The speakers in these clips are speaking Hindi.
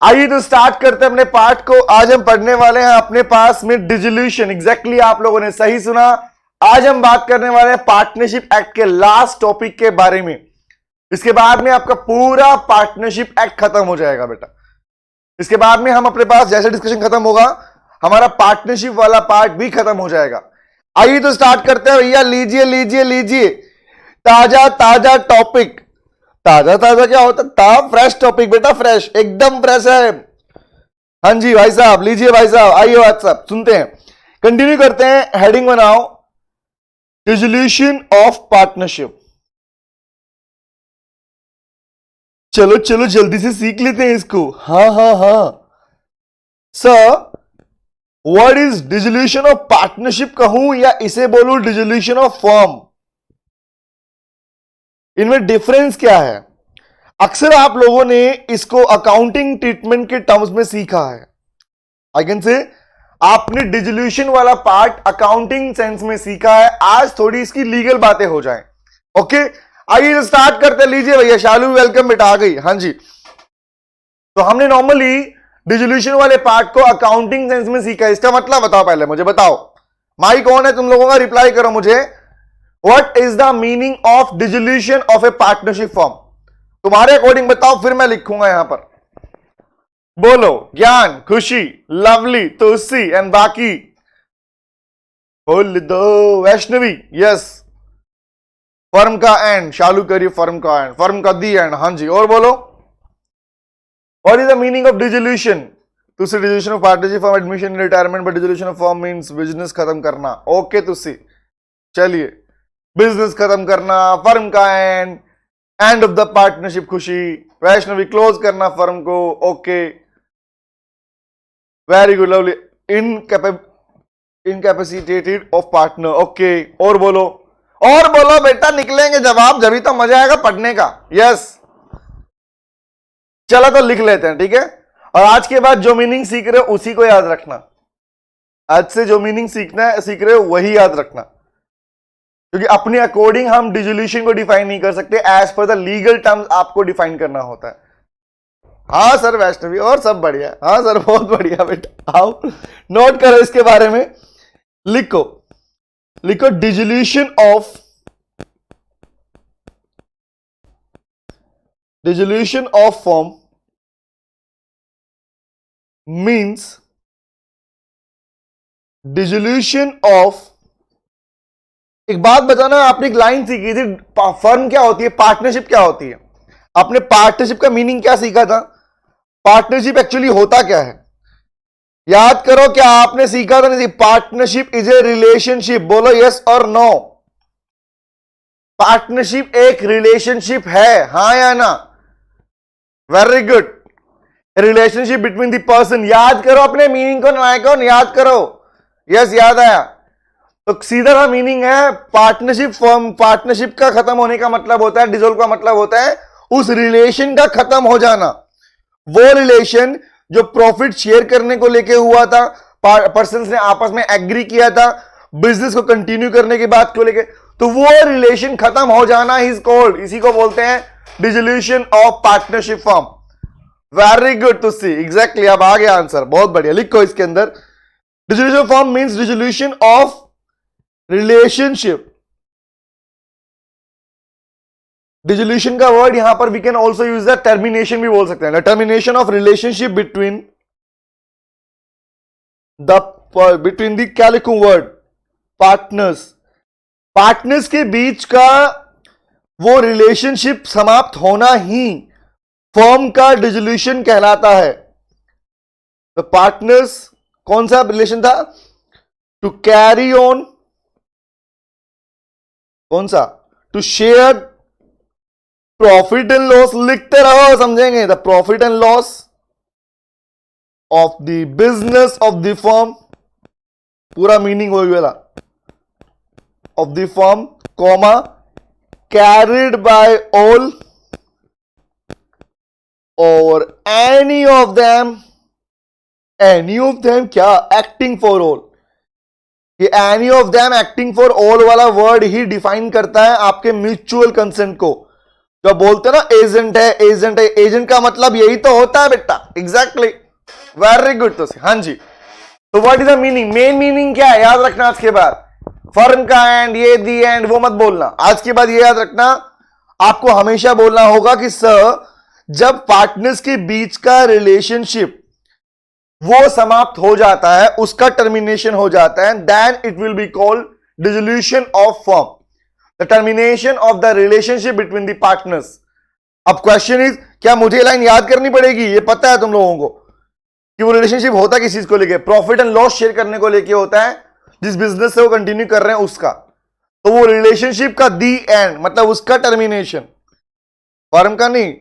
आइए तो स्टार्ट करते हैं अपने पाठ को। आज हम पढ़ने वाले हैं अपने पास में डिसोल्यूशन। एग्जैक्टली आप लोगों ने सही सुना। आज हम बात करने वाले हैं पार्टनरशिप एक्ट के लास्ट टॉपिक के बारे में। इसके बाद में आपका पूरा पार्टनरशिप एक्ट खत्म हो जाएगा बेटा। इसके बाद में हम अपने पास जैसे डिस्कशन खत्म होगा हमारा पार्टनरशिप वाला पार्ट भी खत्म हो जाएगा। आइए तो स्टार्ट करते हैं भैया। लीजिए लीजिए लीजिए ताजा ताजा टॉपिक। ताजा ताजा क्या होता था? फ्रेश टॉपिक बेटा, फ्रेश, एकदम फ्रेश है। हाँ जी भाई साहब, लीजिए भाई साहब, आइए व्हाट्सएप सुनते हैं। कंटिन्यू करते हैं। हेडिंग बनाओ, डिसोल्यूशन ऑफ पार्टनरशिप। चलो चलो जल्दी से सीख लेते हैं इसको। हाँ sir, what is dissolution of partnership कहूं या इसे बोलूं डिसोल्यूशन ऑफ फर्म? इनमें डिफरेंस क्या है? अक्सर आप लोगों ने इसको अकाउंटिंग ट्रीटमेंट के टर्म्स में सीखा है। आई कैन से आपने डिसोल्यूशन वाला पार्ट अकाउंटिंग सेंस में सीखा है। आज थोड़ी इसकी लीगल बातें हो जाएं। ओके, आइए स्टार्ट करते। लीजिए भैया, शालू वेलकम बेटा, आ गई। हाँ जी, तो हमने नॉर्मली डिसोल्यूशन वाले पार्ट को अकाउंटिंग सेंस में सीखा है। इसका मतलब बताओ, पहले मुझे बताओ। माइक ऑन है तुम लोगों का, रिप्लाई करो मुझे। What is the meaning of dissolution of a partnership firm? तुम्हारे अकॉर्डिंग बताओ, फिर मैं लिखूंगा यहां पर। बोलो। ज्ञान, खुशी, लवली, तुलसी एंड बाकी बोल दो। वैष्णवी, यस। फर्म का एंड, शालू करिए फर्म का एंड, फर्म का दी एंड। हाँ जी, और बोलो। What is the meaning of dissolution? Tulsi, dissolution of partnership firm, admission in retirement, but dissolution of firm means business खत्म करना। ओके तुलसी, चलिए। बिजनेस खत्म करना, फर्म का एंड ऑफ द पार्टनरशिप। खुशी, वैष्णवी, क्लोज करना फर्म को। Okay, very good, lovely. Incapacitated of partner. Okay, और बोलो, और बोलो बेटा, निकलेंगे जवाब, जब तो मजा आएगा पढ़ने का। यस, चलो तो लिख लेते हैं, ठीक है। और आज के बाद जो मीनिंग सीख रहे हो उसी को याद रखना। आज से जो मीनिंग सीख रहे हो वही याद रखना, क्योंकि अपने अकॉर्डिंग हम डिसोल्यूशन को डिफाइन नहीं कर सकते। As per the legal terms आपको डिफाइन करना होता है। हाँ सर वैष्णवी, और सब बढ़िया। हाँ सर, बहुत बढ़िया बेटा, आओ नोट करो इसके बारे में। लिखो लिखो, dissolution of firm means dissolution of. एक बात बताना, आपने एक लाइन सीखी थी, फर्म क्या होती है, पार्टनरशिप क्या होती है। आपने पार्टनरशिप का मीनिंग क्या सीखा था? पार्टनरशिप एक्चुअली होता क्या है, याद करो। क्या आपने सीखा था? नहीं। Partnership is a relationship. बोलो यस और नो। पार्टनरशिप एक रिलेशनशिप है, हां या ना? Very good. Relationship between the person. याद करो अपने मीनिंग को, नायकों याद करो। यस, याद आया तो सीधा सा मीनिंग है पार्टनरशिप फॉर्म। पार्टनरशिप का खत्म होने का मतलब होता है, डिसॉल्व का मतलब होता है उस रिलेशन का खत्म हो जाना। वो रिलेशन जो प्रॉफिट शेयर करने को लेके हुआ था, पर्सन्स ने आपस में एग्री किया था बिजनेस को कंटिन्यू करने की बात को लेके, तो वो रिलेशन खत्म हो जाना इज कॉल्ड, इसी को बोलते हैं dissolution of partnership form. Very good तुसी, एग्जैक्टली। अब आ गया आंसर, बहुत बढ़िया। लिखो इसके अंदर, dissolution form means dissolution of relationship. डिसोल्यूशन का वर्ड यहां पर we can also use the termination भी बोल सकते हैं। Termination of relationship between the क्या लिखूं वर्ड, पार्टनर्स के बीच का वो रिलेशनशिप समाप्त होना ही फर्म का डिसोल्यूशन कहलाता है। तो पार्टनर्स कौन सा रिलेशन था? टू कैरी ऑन, कौन सा? To share profit and loss. लिखते रहो, समझेंगे। The profit and loss of the business of the firm, पूरा मीनिंग वही वाला, of the firm, comma, carried by all or any of them क्या? Acting for all. ये any of them acting for all वाला वर्ड ही डिफाइन करता है आपके म्यूचुअल कंसेंट को। जो बोलते हैं ना एजेंट है, एजेंट है, एजेंट का मतलब यही तो होता है बेटा। Exactly, very good. तो हाँ जी, तो what is the meaning? Main meaning क्या है याद रखना आज के बाद? फर्म का एंड, ये दी एंड, वो मत बोलना। आज के बाद ये याद रखना, आपको हमेशा बोलना होगा कि सर जब पार्टनर्स के बीच का रिलेशनशिप वो समाप्त हो जाता है, उसका टर्मिनेशन हो जाता है, then it will be called dissolution of firm, the termination of the relationship between the partners. अब क्वेश्चन इज, क्या मुझे लाइन याद करनी पड़ेगी? ये पता है तुम लोगों को कि वो रिलेशनशिप होता किस चीज को लेके? प्रॉफिट एंड लॉस शेयर करने को लेके होता है, जिस बिजनेस से वो कंटिन्यू कर रहे हैं उसका। तो वो रिलेशनशिप का दी एंड मतलब उसका टर्मिनेशन, फर्म का नहीं,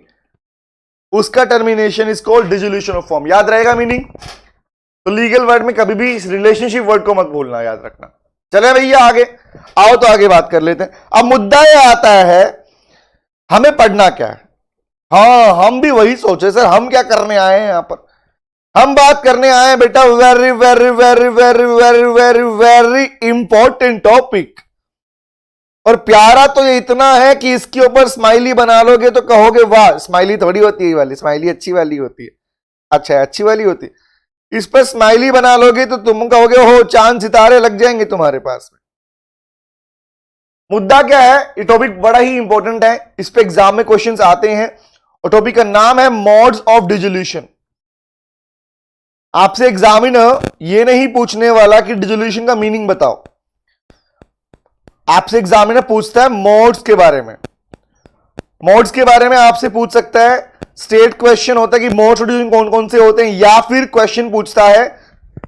उसका termination is called dissolution of firm. याद रहेगा मीनिंग? तो लीगल वर्ड में कभी भी इस रिलेशनशिप वर्ड को मत भूलना, याद रखना। चले भैया आगे आओ, तो आगे बात कर लेते हैं। अब मुद्दा यह आता है हमें पढ़ना क्या है। हाँ, हम भी वही सोचे सर, हम क्या करने आए हैं यहां पर? हम बात करने आए हैं बेटा very very very very very very very important topic. और प्यारा तो ये इतना है कि इसके ऊपर स्माइली बना लोगे तो कहोगे वाह, स्माइली थोड़ी होती है वाली, स्माइली अच्छी वाली होती है। अच्छा, अच्छी वाली होती है। इस पर स्माइली बना लोगे तो तुम कहोगे हो चांद सितारे लग जाएंगे तुम्हारे पास में। मुद्दा क्या है? ये टॉपिक बड़ा ही इंपॉर्टेंट है, इस पे एग्जाम में क्वेश्चंस आते हैं। और टॉपिक का नाम है मोड्स ऑफ डिसोल्यूशन। आपसे एग्जामिनर ये नहीं पूछने वाला कि डिसोल्यूशन का मीनिंग बताओ, आपसे एग्जामिनर पूछता है मोड्स के बारे में। मोड्स के बारे में आपसे पूछ सकता है, स्टेट क्वेश्चन होता है कि मोड्स ऑफ डिसोल्यूशन कौन कौन से होते हैं, या फिर क्वेश्चन पूछता है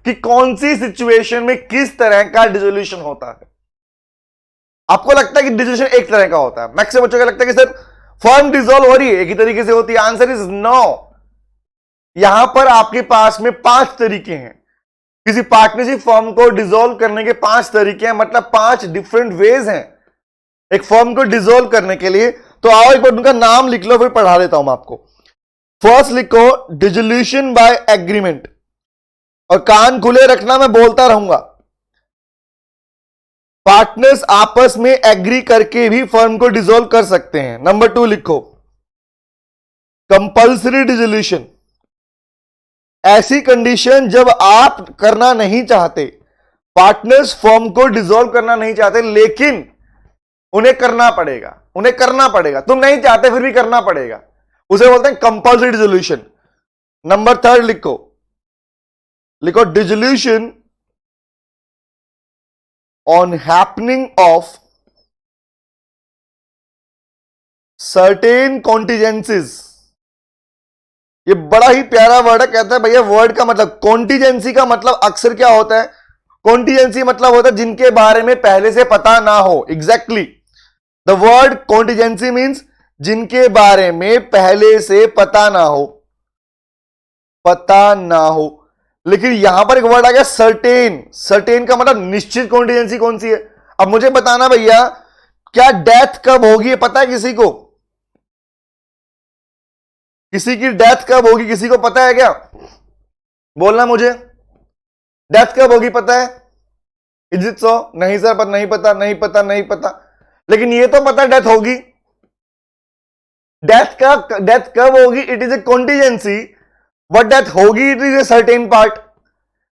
कि कौन सी सिचुएशन में किस तरह का डिसोल्यूशन होता है। आपको लगता है कि डिसोल्यूशन एक तरह का होता है, मैक्सिमम बच्चों को लगता है कि सर फर्म डिसॉल्व हो रही है एक ही तरीके से होती है। Answer is no. यहां पर आपके पास में 5 तरीके हैं। किसी पार्टनरशिप फर्म को डिसॉल्व करने के 5 तरीके हैं, मतलब 5 डिफरेंट वेज हैं एक फर्म को डिसॉल्व करने के लिए। तो आओ एक बार उनका नाम लिख लो, फिर पढ़ा देता हूं मैं आपको। फर्स्ट लिखो डिसोल्यूशन बाय एग्रीमेंट, और कान खुले रखना, मैं बोलता रहूंगा। पार्टनर्स आपस में एग्री करके भी फर्म को डिसॉल्व कर सकते हैं। नंबर 2 लिखो कंपल्सरी डिसोल्यूशन, ऐसी कंडीशन जब आप करना नहीं चाहते, पार्टनर्स फर्म को डिसॉल्व करना नहीं चाहते लेकिन उन्हें करना पड़ेगा, उन्हें करना पड़ेगा, तुम नहीं चाहते फिर भी करना पड़ेगा, उसे बोलते हैं कंपल्सरी डिसोल्यूशन। नंबर 3 लिखो, लिखो dissolution on happening of certain contingencies. ये बड़ा ही प्यारा वर्ड है, कहता है भैया वर्ड का मतलब, कॉन्टिजेंसी का मतलब अक्सर क्या होता है? कॉन्टिजेंसी मतलब होता है जिनके बारे में पहले से पता ना हो। Exactly, the word contingency means जिनके बारे में पहले से पता ना हो, पता ना हो। लेकिन यहां पर एक वर्ड आ गया सर्टेन। सर्टेन का मतलब निश्चित कॉन्टिजेंसी कौन सी है? अब मुझे बताना भैया, क्या डेथ कब होगी पता है किसी को? किसी की डेथ कब होगी किसी को पता है क्या? बोलना मुझे, डेथ कब होगी पता है? इज इट सो? नहीं सर, पर नहीं पता, नहीं पता, नहीं पता। लेकिन ये तो पता डेथ होगी। डेथ कब होगी it is a contingency, but death होगी it is a certain part.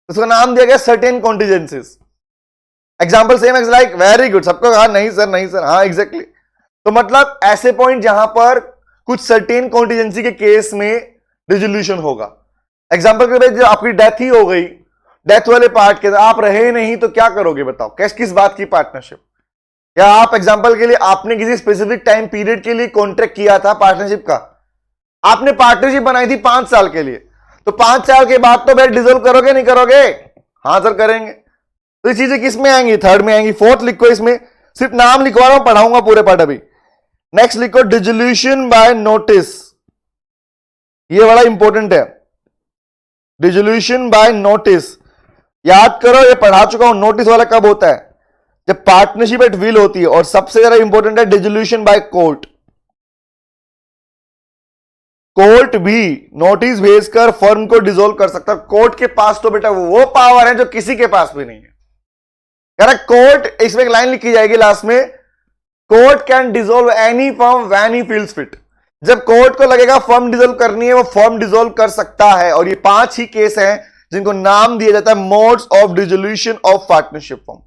उसका नाम दिया गया certain contingencies. Example same as like, very good, सबको कहा नहीं सर, नहीं सर, हाँ एग्जैक्टली। तो मतलब ऐसे पॉइंट जहां पर कुछ सर्टेन कॉन्टिजेंसी के केस में डिसोल्यूशन होगा। एग्जांपल के लिए आपकी डेथ ही हो गई, डेथ वाले पार्ट के आप रहे नहीं तो क्या करोगे बताओ? किस बात की पार्टनरशिप? या आप एग्जांपल के लिए आपने किसी स्पेसिफिक टाइम पीरियड के लिए कॉन्ट्रैक्ट किया था पार्टनरशिप का, आपने पार्टनरशिप बनाई थी 5 साल के लिए, तो 5 साल के बाद तो फिर डिसॉल्व करोगे नहीं करोगे? हाँ सर करेंगे। तो ये चीजें किस में आएंगी? 3rd में आएंगी। 4th लिखो, इसमें सिर्फ नाम लिखवा रहा हूं, पढ़ाऊंगा पूरे पार्ट अभी। नेक्स्ट लिखो डिसोल्यूशन बाय नोटिस, ये बड़ा इंपॉर्टेंट है। डिसोल्यूशन बाय नोटिस याद करो, ये पढ़ा चुका हूं। नोटिस वाला कब होता है? जब पार्टनरशिप एट विल होती है। और सबसे ज्यादा इंपॉर्टेंट है डिसोल्यूशन बाय कोर्ट। कोर्ट भी नोटिस भेजकर फर्म को डिसॉल्व कर सकता है। कोर्ट के पास तो बेटा वो पावर है जो किसी के पास भी नहीं है। करेक्ट, कोर्ट, इसमें एक लाइन लिखी जाएगी लास्ट में, court can dissolve any firm when he feels fit. जब कोर्ट को लगेगा फर्म डिसॉल्व करनी है, वो फर्म डिसॉल्व कर सकता है। और ये 5 ही केस हैं जिनको नाम दिया जाता है modes of dissolution of partnership firm.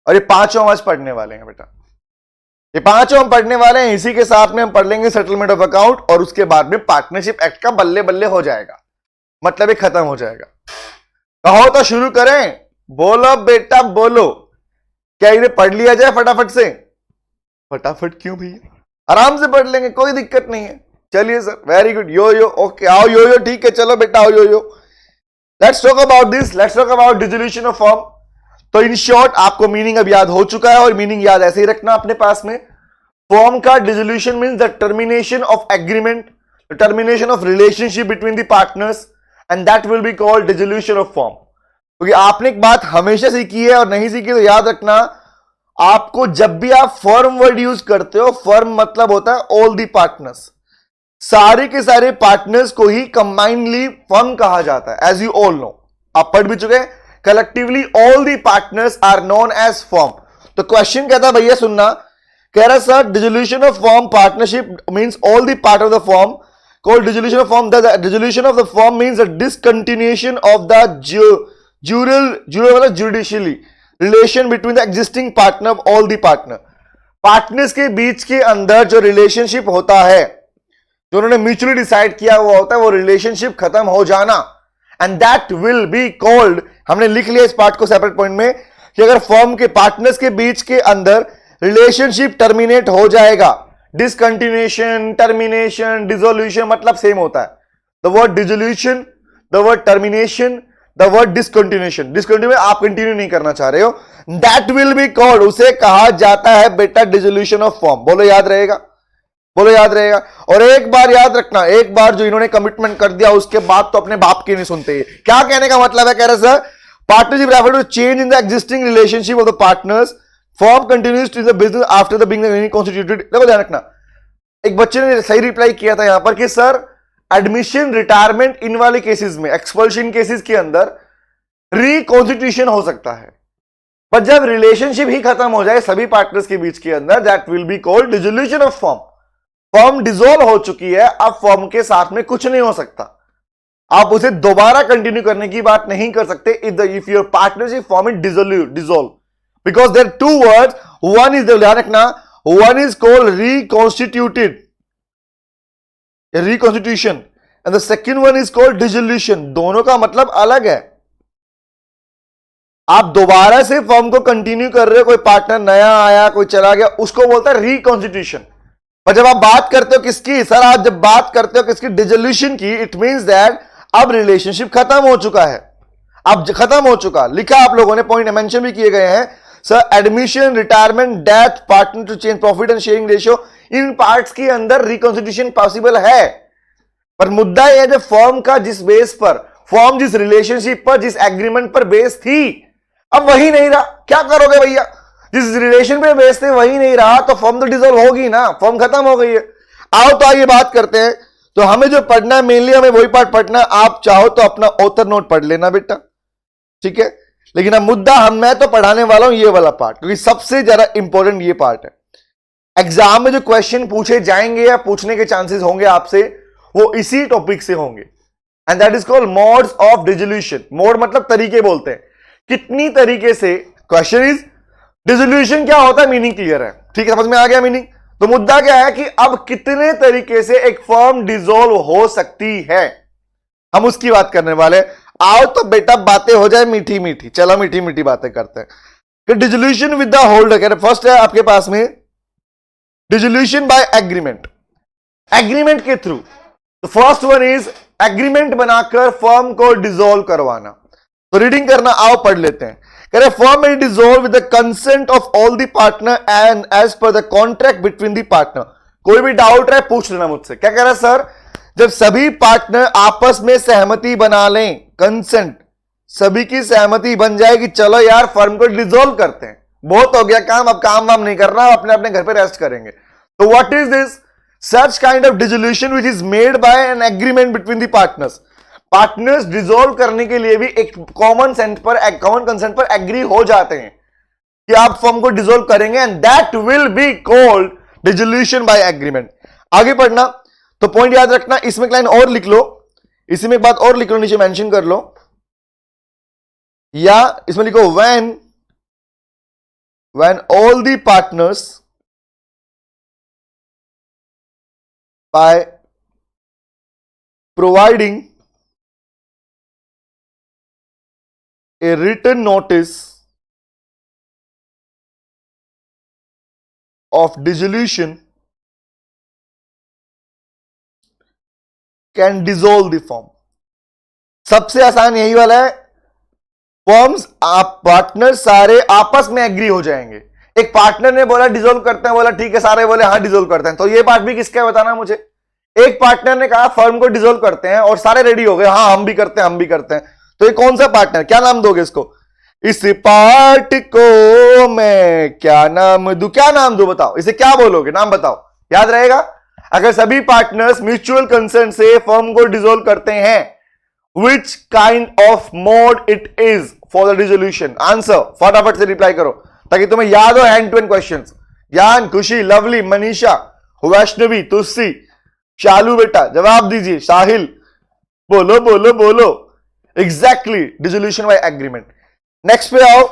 और ये 5 हम आज पढ़ने वाले हैं बेटा, ये 5 हम पढ़ने वाले हैं। इसी के साथ में हम पढ़ लेंगे सेटलमेंट ऑफ अकाउंट, और उसके बाद में पार्टनरशिप एक्ट का बल्ले बल्ले हो जाएगा, मतलब ये खत्म हो जाएगा। कहो तो शुरू करें, बोलो बेटा बोलो। क्या इन्हें पढ़ लिया जाए फटाफट से? फटाफट क्यों भैया, आराम से पढ़ लेंगे, कोई दिक्कत नहीं है। चलिए sir, very good. Yo yo, okay, आओ यो यो, ठीक है, चलो बेटा आओ yo yo. Let's talk about this, let's talk about dissolution of firm. तो इन शॉर्ट आपको मीनिंग अब याद हो चुका है, और मीनिंग याद ऐसे ही रखना अपने पास में। फर्म का dissolution means the termination of agreement, the termination of relationship between the partners, and that will be called dissolution of firm. क्योंकि आपने एक बात हमेशा सीखी है, और नहीं सीखी तो याद रखना, आपको जब भी आप फर्म वर्ड यूज करते हो, फर्म मतलब होता है ऑल दी पार्टनर्स, सारे के सारे पार्टनर्स को ही कंबाइनली फर्म कहा जाता है। एज यू ऑल नो, आप पढ़ भी चुके हैं, collectively all the partners are known as firm. तो क्वेश्चन कहता है भैया सुनना, कह रहा sir dissolution of firm partnership means all the part of the firm called dissolution of firm. The dissolution of the firm means the discontinuation of the judicially relation between the existing partner of all the partner. Partners के बीच के अंदर जो रिलेशनशिप होता है, जो उन्होंने म्यूचुअली डिसाइड किया हुआ होता है, वो रिलेशनशिप खत्म हो जाना, and that will be called, हमने लिख लिया इस पार्ट को सेपरेट पॉइंट में, कि अगर फर्म के पार्टनर्स के बीच के अंदर रिलेशनशिप टर्मिनेट हो जाएगा, डिसकंटिन्यूएशन, टर्मिनेशन, डिसोल्यूशन मतलब सेम होता है। The word dissolution, the word termination, the word discontinuation, discontinue आप कंटिन्यू नहीं करना चाह रहे हो, दैट विल बी कॉल्ड, उसे कहा जाता है बेटा डिसोल्यूशन ऑफ फर्म। बोलो याद रहेगा, बोलो याद रहेगा। और एक बार याद रखना, एक बार जो इन्होंने कमिटमेंट कर दिया उसके बाद तो अपने बाप की नहीं सुनते। क्या कहने का मतलब है, कह रहे sir partnership refer to change in the existing relationship of the partners, firm continues to the business after the being constituted. देखो ध्यान रखना, एक बच्चे ने सही रिप्लाई किया था यहां पर कि सर एडमिशन रिटायरमेंट इन वाले केसेस में, एक्सपल्शन केसेस के अंदर रिकॉन्स्टिट्यूशन हो सकता है, पर जब रिलेशनशिप ही खत्म हो जाए सभी पार्टनर्स के बीच के अंदर, that will be called dissolution of firm. Firm dissolve हो चुकी है, अब फर्म के साथ में कुछ नहीं हो सकता, आप उसे दोबारा कंटिन्यू करने की बात नहीं कर सकते if your partnership firm is dissolve, because there two words, one is, ध्यान रखना, one is called reconstituted, reconstitution, and the second one is called dissolution. दोनों का मतलब अलग है। आप दोबारा से फर्म को कंटिन्यू कर रहे हो, कोई पार्टनर नया आया, कोई चला गया, उसको बोलता है रिकॉन्स्टिट्यूशन। पर जब आप बात करते हो किसकी सर, आप जब बात करते हो किसकी, डिसोल्यूशन की, इट मींस दैट अब रिलेशनशिप खत्म हो चुका है, अब खत्म हो चुका। लिखा आप लोगों ने, पॉइंट मेंशन भी किए गए हैं sir, admission, retirement, death, partner to change, profit and sharing ratio, in parts के अंदर रिकॉन्स्टिट्यूशन पॉसिबल है। पर मुद्दा यह है जब फर्म का जिस बेस पर, फर्म जिस रिलेशनशिप पर, जिस एग्रीमेंट पर बेस थी, अब वही नहीं रहा, क्या करोगे भैया? जिस रिलेशन पे बेस थे वही नहीं रहा, तो फर्म तो डिसॉल्व होगी ना, फर्म खत्म हो गई है। आओ तो आइए बात करते हैं। तो हमें जो पढ़ना है, मेनली हमें वही पार्ट पढ़ना है। आप चाहो तो अपना ऑथर नोट पढ़ लेना बेटा, ठीक है, लेकिन अब मुद्दा मैं तो पढ़ाने वाला हूं ये वाला पार्ट, क्योंकि सबसे ज्यादा इंपॉर्टेंट ये पार्ट है। एग्जाम में जो क्वेश्चन पूछे जाएंगे या पूछने के चांसेस होंगे आपसे, वो इसी टॉपिक से होंगे, and that is called modes of dissolution. Mode मतलब तरीके बोलते हैं, कितनी तरीके से। क्वेश्चन इज डिसोल्यूशन क्या होता है, मीनिंग क्लियर है, ठीक है, समझ में आ गया मीनिंग। तो मुद्दा क्या है कि अब कितने तरीके से एक फर्म डिसॉल्व हो सकती है, हम उसकी बात करने वाले। आओ तो बेटा बातें हो जाए मीठी मीठी, चलो मीठी मीठी बातें करते हैं कि dissolution with the holder. First है आपके पास में डिसोल्यूशन बाय एग्रीमेंट, एग्रीमेंट के थ्रू। तो फर्स्ट वन इज एग्रीमेंट बनाकर फर्म को डिसॉल्व करवाना। तो रीडिंग करना, आओ पढ़ लेते हैं। कह रहे फर्म में dissolve with the consent of all the partner and as per the contract between the partner. कोई भी डाउट है पूछ लेना मुझसे। क्या कह रहा है सर, जब सभी पार्टनर आपस में सहमति बना लें, कंसेंट, सभी की सहमति बन जाए कि चलो यार फर्म को डिसॉल्व करते हैं, बहुत हो गया काम, अब काम वाम नहीं करना, अपने अपने घर पे रेस्ट करेंगे। तो what is this, such kind of dissolution which is made by an agreement between the partners. Partners dissolve करने के लिए भी एक कॉमन कंसेंट पर एग्री हो जाते हैं। कि आप फर्म को डिसॉल्व करेंगे and that will be called dissolution by agreement. आगे पढ़ना, तो पॉइंट याद रखना, इसमें एक लाइन और लिख लो, इसमें एक बात और लिख लो, नीचे मेंशन कर लो, या इसमें लिखो when all the partners by providing a written notice of dissolution can dissolve the firm। सबसे आसान यही वाला है, फर्म्स आप पार्टनर सारे आपस में एग्री हो जाएंगे। एक पार्टनर ने बोला डिसॉल्व करते हैं, बोला ठीक है, सारे बोले हाँ डिसॉल्व करते हैं, तो ये पार्ट भी किसका है बताना मुझे। एक पार्टनर ने कहा फर्म को डिसॉल्व करते हैं और सारे रेडी हो गए, हाँ हम भी करते हैं, हम भी करते हैं, तो ये कौन सा पार्टनर, क्या नाम दोगे इसको? इस पार्ट को मैं क्या नाम दूं, क्या नाम दूं बताओ, इसे क्या बोलोगे, नाम बताओ, याद रहेगा। अगर सभी पार्टनर्स म्यूचुअल कंसर्न से फर्म को डिसॉल्व करते हैं, which kind of mode it is for the dissolution? Answer फटाफट से रिप्लाई करो ताकि तुम्हें याद हो हैंड टू हैंड क्वेश्चंस। ज्ञान, खुशी, लवली, मनीषा, वैष्णवी, तुलसी, शालू बेटा जवाब दीजिए, साहिल बोलो बोलो बोलो। Exactly, dissolution by agreement. Next पे आओ,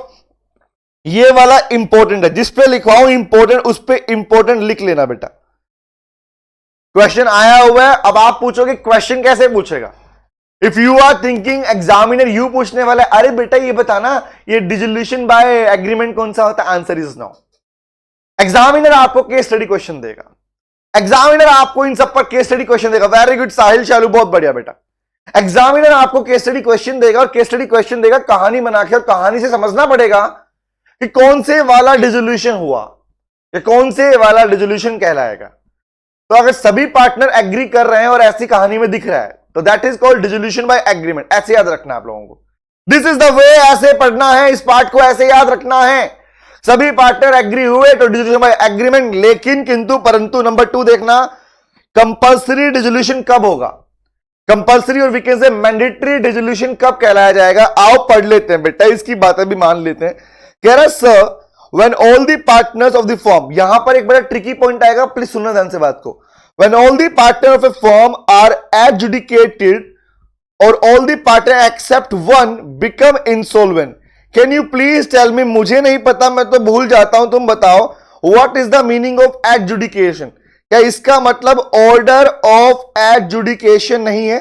ये वाला इंपॉर्टेंट है, जिस पे लिखवाऊं इंपॉर्टेंट उस पे इंपॉर्टेंट लिख लेना बेटा। क्वेश्चन आया हुआ है, अब आप पूछोगे क्वेश्चन कैसे पूछेगा। If you are thinking examiner you पूछने वाला है, अरे बेटा ये बताना ये डिसोल्यूशन बाय एग्रीमेंट कौन सा होता है, आंसर इज नो। एग्जामिनर आपको केस स्टडी क्वेश्चन देगा, एग्जामिनर आपको इन सब पर केस स्टडी क्वेश्चन देगा। वेरी गुड साहिल, शालू, बहुत बढ़िया बेटा। एग्जामिनर आपको केस स्टडी क्वेश्चन देगा और केस स्टडी क्वेश्चन देगा कहानी बना के, और कहानी से समझना पड़ेगा कि कौन से वाला डिसोल्यूशन हुआ, या कौन से वाला डिसोल्यूशन कहलाएगा। तो अगर सभी पार्टनर एग्री कर रहे हैं और ऐसी कहानी में दिख रहा है तो that is called dissolution by agreement. ऐसे याद रखना आप लोगों को, दिस इज द वे, ऐसे पढ़ना है, इस पार्ट को ऐसे याद रखना है। सभी पार्टनर एग्री हुए तो डिसोल्यूशन बाय एग्रीमेंट। लेकिन किंतु परंतु नंबर 2 देखना, कंपल्सरी डिसोल्यूशन कब होगा, कंपल्सरी और we can say mandatory dissolution कब कहलाया जाएगा। आओ पढ़ लेते हैं बेटा, इसकी बातें भी मान लेते हैं। कह रहा sir when all the partners of the firm, यहां पर एक बड़ा ट्रिकी पॉइंट आएगा, प्लीज सुनना ध्यान से बात को। When all the partners of a firm are adjudicated or all the partners except one become insolvent, can you please tell me, मुझे नहीं पता, मैं तो भूल जाता हूं, तुम बताओ, what is the meaning of adjudication? क्या इसका मतलब ऑर्डर ऑफ एडजुडिकेशन नहीं है?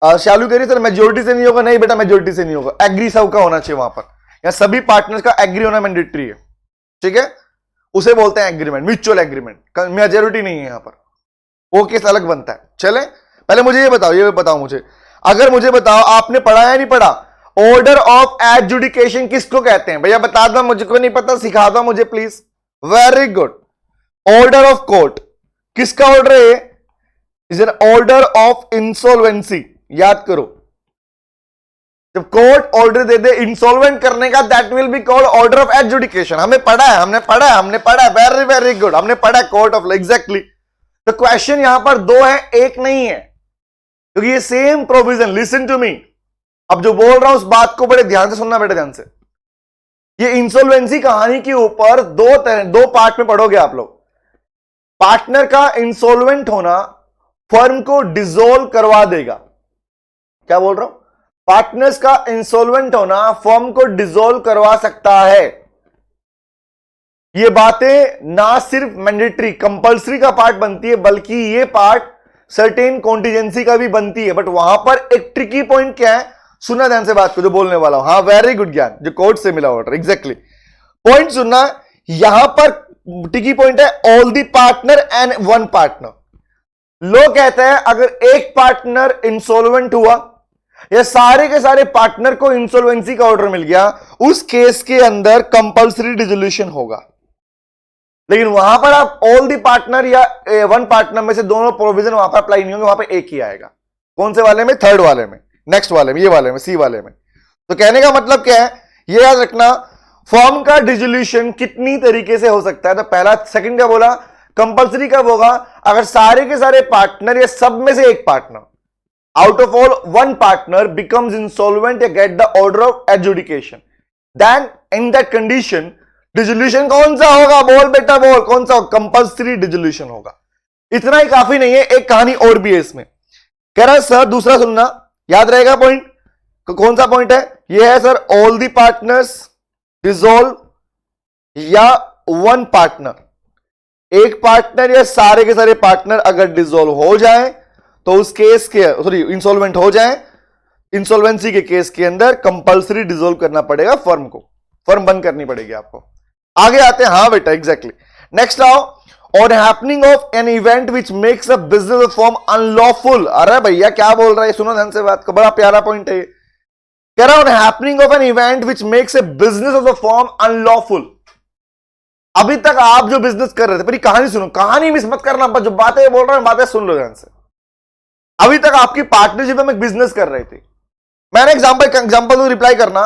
शालू कह रही सर मेजोरिटी से नहीं होगा, नहीं बेटा मेजोरिटी से नहीं होगा, एग्री सबका होना चाहिए वहां पर, या सभी पार्टनर्स का एग्री होना मैंडेटरी है, ठीक है, उसे बोलते हैं एग्रीमेंट, म्यूचुअल एग्रीमेंट। मेजोरिटी नहीं है यहां पर, वो केस अलग बनता है। चले पहले मुझे ये बताओ मुझे, अगर मुझे बताओ आपने पढ़ा या नहीं पढ़ा, ऑर्डर ऑफ एडजुडिकेशन किसको कहते हैं? भैया बता दो, मुझको नहीं पता, सिखा दो मुझे please. Very good, order of court, किसका ऑर्डर है? Is an order of insolvency. याद करो, जब कोर्ट ऑर्डर दे दे इंसॉल्वेंट करने का, that will be called order of adjudication. हमें पढ़ा है, हमने पढ़ा है, वेरी वेरी गुड, हमने पढ़ा कोर्ट ऑफ, एग्जैक्टली। तो क्वेश्चन यहां पर 2 है, 1 नहीं है, क्योंकि ये same provision, listen to me, अब जो बोल रहा हूं उस बात को बड़े ध्यान से सुनना बेटा, ध्यान से। ये इंसॉल्वेंसी कहानी के ऊपर 2 पार्ट में पढ़ोगे आप लोग। पार्टनर का इंसॉल्वेंट होना फर्म को डिसॉल्व करवा देगा। क्या बोल रहा हूं? पार्टनर्स का इंसॉल्वेंट होना फर्म को डिसॉल्व करवा सकता है। ये बातें ना सिर्फ मैंडेटरी कंपल्सरी का पार्ट बनती है, बल्कि ये पार्ट सर्टेन कॉन्टिजेंसी का भी बनती है। बट वहां पर एक ट्रिकी पॉइंट क्या है, सुनना ध्यान से बात को जो बोलने वाला हूं। हाँ वेरी गुड ज्ञान, जो कोर्ट से मिला ऑर्डर, एग्जैक्टली पॉइंट सुनना। यहां पर ट्रिकी पॉइंट है all the partner and one partner. लोग कहते हैं अगर एक पार्टनर इंसॉल्वेंट हुआ या सारे के सारे पार्टनर को इंसॉल्वेंसी का ऑर्डर मिल गया, उस केस के अंदर कंपल्सरी डिसोल्यूशन होगा। लेकिन वहां पर आप ऑल दी पार्टनर या वन पार्टनर में से दोनों प्रोविजन वहां पर अप्लाई नहीं होंगे, वहां पर एक ही आएगा। कौन से वाले में? थर्ड वाले में, नेक्स्ट वाले में, ये वाले में, सी वाले में। तो कहने का मतलब क्या है, ये याद रखना, फर्म का डिसोल्यूशन कितनी तरीके से हो सकता है। तो पहला, सेकंड क्या बोला, कंपल्सरी कब होगा? अगर सारे के सारे पार्टनर या सब में से एक partner, out of all one partner becomes insolvent या get the order of adjudication. Then in that condition dissolution कौन सा होगा? बोल बेटा बोल, कौन सा? कंपल्सरी डिसोल्यूशन होगा। इतना ही काफी नहीं है, एक कहानी और भी है इसमें। कह रहा है सर दूसरा सुनना, याद रहेगा पॉइंट। कौन सा पॉइंट है? ये है sir, all the partners dissolve या वन पार्टनर, एक पार्टनर या सारे के सारे पार्टनर अगर डिसॉल्व हो जाए तो उस केस के, सॉरी इंसॉल्वेंट हो जाए, इंसॉल्वेंसी के केस के अंदर कंपल्सरी डिसॉल्व करना पड़ेगा फर्म को, फर्म बंद करनी पड़ेगी आपको। आगे आते हैं। हाँ बेटा एग्जैक्टली। नेक्स्ट आओ, और happening of an event which makes a business form unlawful. अरे भैया क्या बोल रहा है, सुनो ध्यान से बात को, बड़ा प्यारा पॉइंट है। कह रहा हूं happening of an event which makes a business of the form unlawful. अभी तक आप जो बिजनेस कर रहे थे, मेरी कहानी सुनो, कहानी मिस मत करना, जो बातें बोल रहा हूं बातें सुन लो ध्यान से। अभी तक आपकी पार्टनरशिप में बिजनेस कर रहे थे, मैंने एग्जांपल रिप्लाई करना।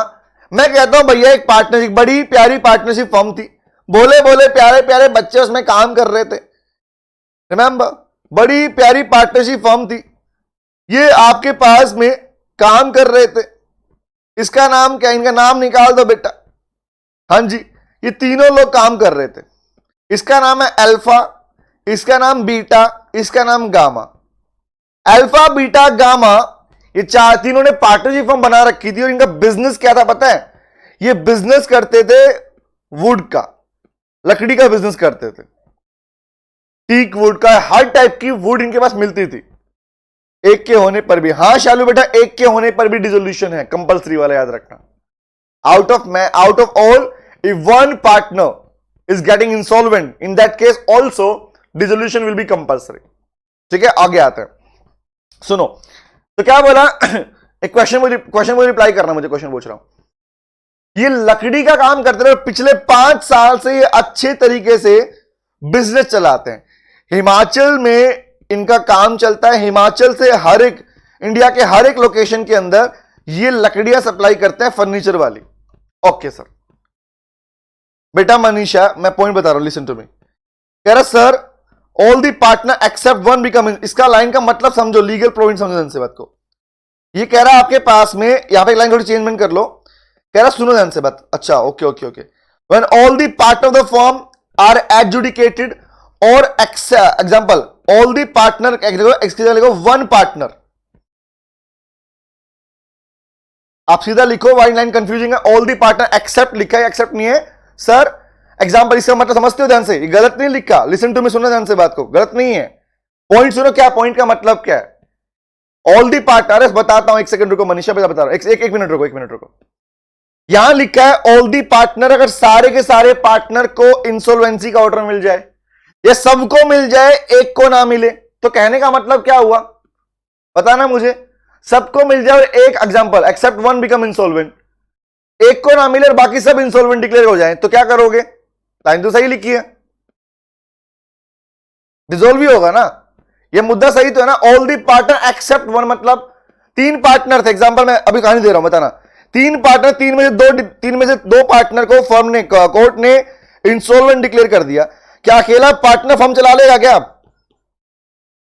मैं कहता हूं भैया एक पार्टनरशिप, बड़ी प्यारी पार्टनरशिप फर्म थी, बोले बोले प्यारे प्यारे बच्चे उसमें काम कर रहे थे, रिमेंबर, बड़ी प्यारी पार्टनरशिप फर्म थी, ये आपके पास में काम कर रहे थे। इसका नाम क्या? इनका नाम निकाल दो बेटा। हाँ जी, ये तीनों लोग काम कर रहे थे। इसका नाम है अल्फा, इसका नाम बीटा, इसका नाम गामा। अल्फा बीटा गामा, ये चार तीनों ने पार्टनरशिप फर्म बना रखी थी। और इनका बिजनेस क्या था पता है? ये बिजनेस करते थे वुड का, लकड़ी का बिजनेस करते थे, टीक वुड का, हर टाइप की वुड इनके पास मिलती थी। एक के होने पर भी, हाँ शालू बेटा, एक के होने पर भी डिसोल्यूशन है, कंपल्सरी वाला याद रखना। Out of all, if one partner is getting insolvent, in that case also dissolution will be compulsory. ठीक है, आगे आते हैं, सुनो। तो क्या बोला? एक क्वेश्चन को रिप्लाई करना, मुझे क्वेश्चन पूछ रहा हूं। ये लकड़ी का काम करते रहे, पिछले 5 साल से ये अच्छे तरीके से बिजनेस चलाते हैं। हिमाचल में इनका काम चलता है, हिमाचल से हर एक, इंडिया के हर एक लोकेशन के अंदर ये लकड़ियां सप्लाई करते हैं, फर्नीचर वाली। Okay sir. बेटा मनीषा, मैं पॉइंट बता रहा हूं, लिसन टू मी। कह रहा sir all the partner except one become, इसका लाइन का मतलब समझो, लीगल प्रोविजन समझो ध्यान से बात को। ये कह रहा है आपके पास में, यहां पे एक लाइन थोड़ी चेंजमेंट कर लो। कह रहा सुनो ध्यान से बात, अच्छा okay okay okay. When all the part of the form are adjudicated और एग्जांपल ऑल दी पार्टनर, लिखो वन पार्टनर, आप सीधा लिखो, वाइन लाइन कंफ्यूजिंग है। ऑल दी पार्टनर एक्सेप्ट लिखा है, एक्सेप्ट नहीं है सर। एग्जांपल, इसका मतलब समझते हो ध्यान से, ये गलत नहीं लिखा, लिसन टू मी, सुनो ध्यान से बात को, गलत नहीं है। पॉइंट सुनो, क्या पॉइंट का मतलब क्या है? ऑल दी पार्टनर, बताता हूं, एक सेकंड रुको मनीषा, बता रहा हूं, एक मिनट रुको, एक मिनट रुको। यहां लिखा है ऑल दी पार्टनर, अगर सारे के सारे पार्टनर को इंसॉल्वेंसी का ऑर्डर मिल जाए, या सबको मिल जाए, एक को ना मिले, तो कहने का मतलब क्या हुआ बताना मुझे। सबको मिल जाए और एक, example accept one become insolvent, एक को ना मिले और बाकी सब इंसॉल्वेंट डिक्लेयर हो जाए, तो क्या करोगे? लाइन तो सही लिखी है, डिसॉल्व ही होगा ना, ये मुद्दा सही तो है ना। All the partner except one, मतलब 3 पार्टनर थे, एग्जांपल मैं अभी कहानी दे रहा हूं, बताना। 3 पार्टनर, 3 में से 2 पार्टनर को फर्म ने, कोर्ट ने इंसॉल्वेंट डिक्लेयर कर दिया। क्या अकेला पार्टनर फर्म चला लेगा क्या? आप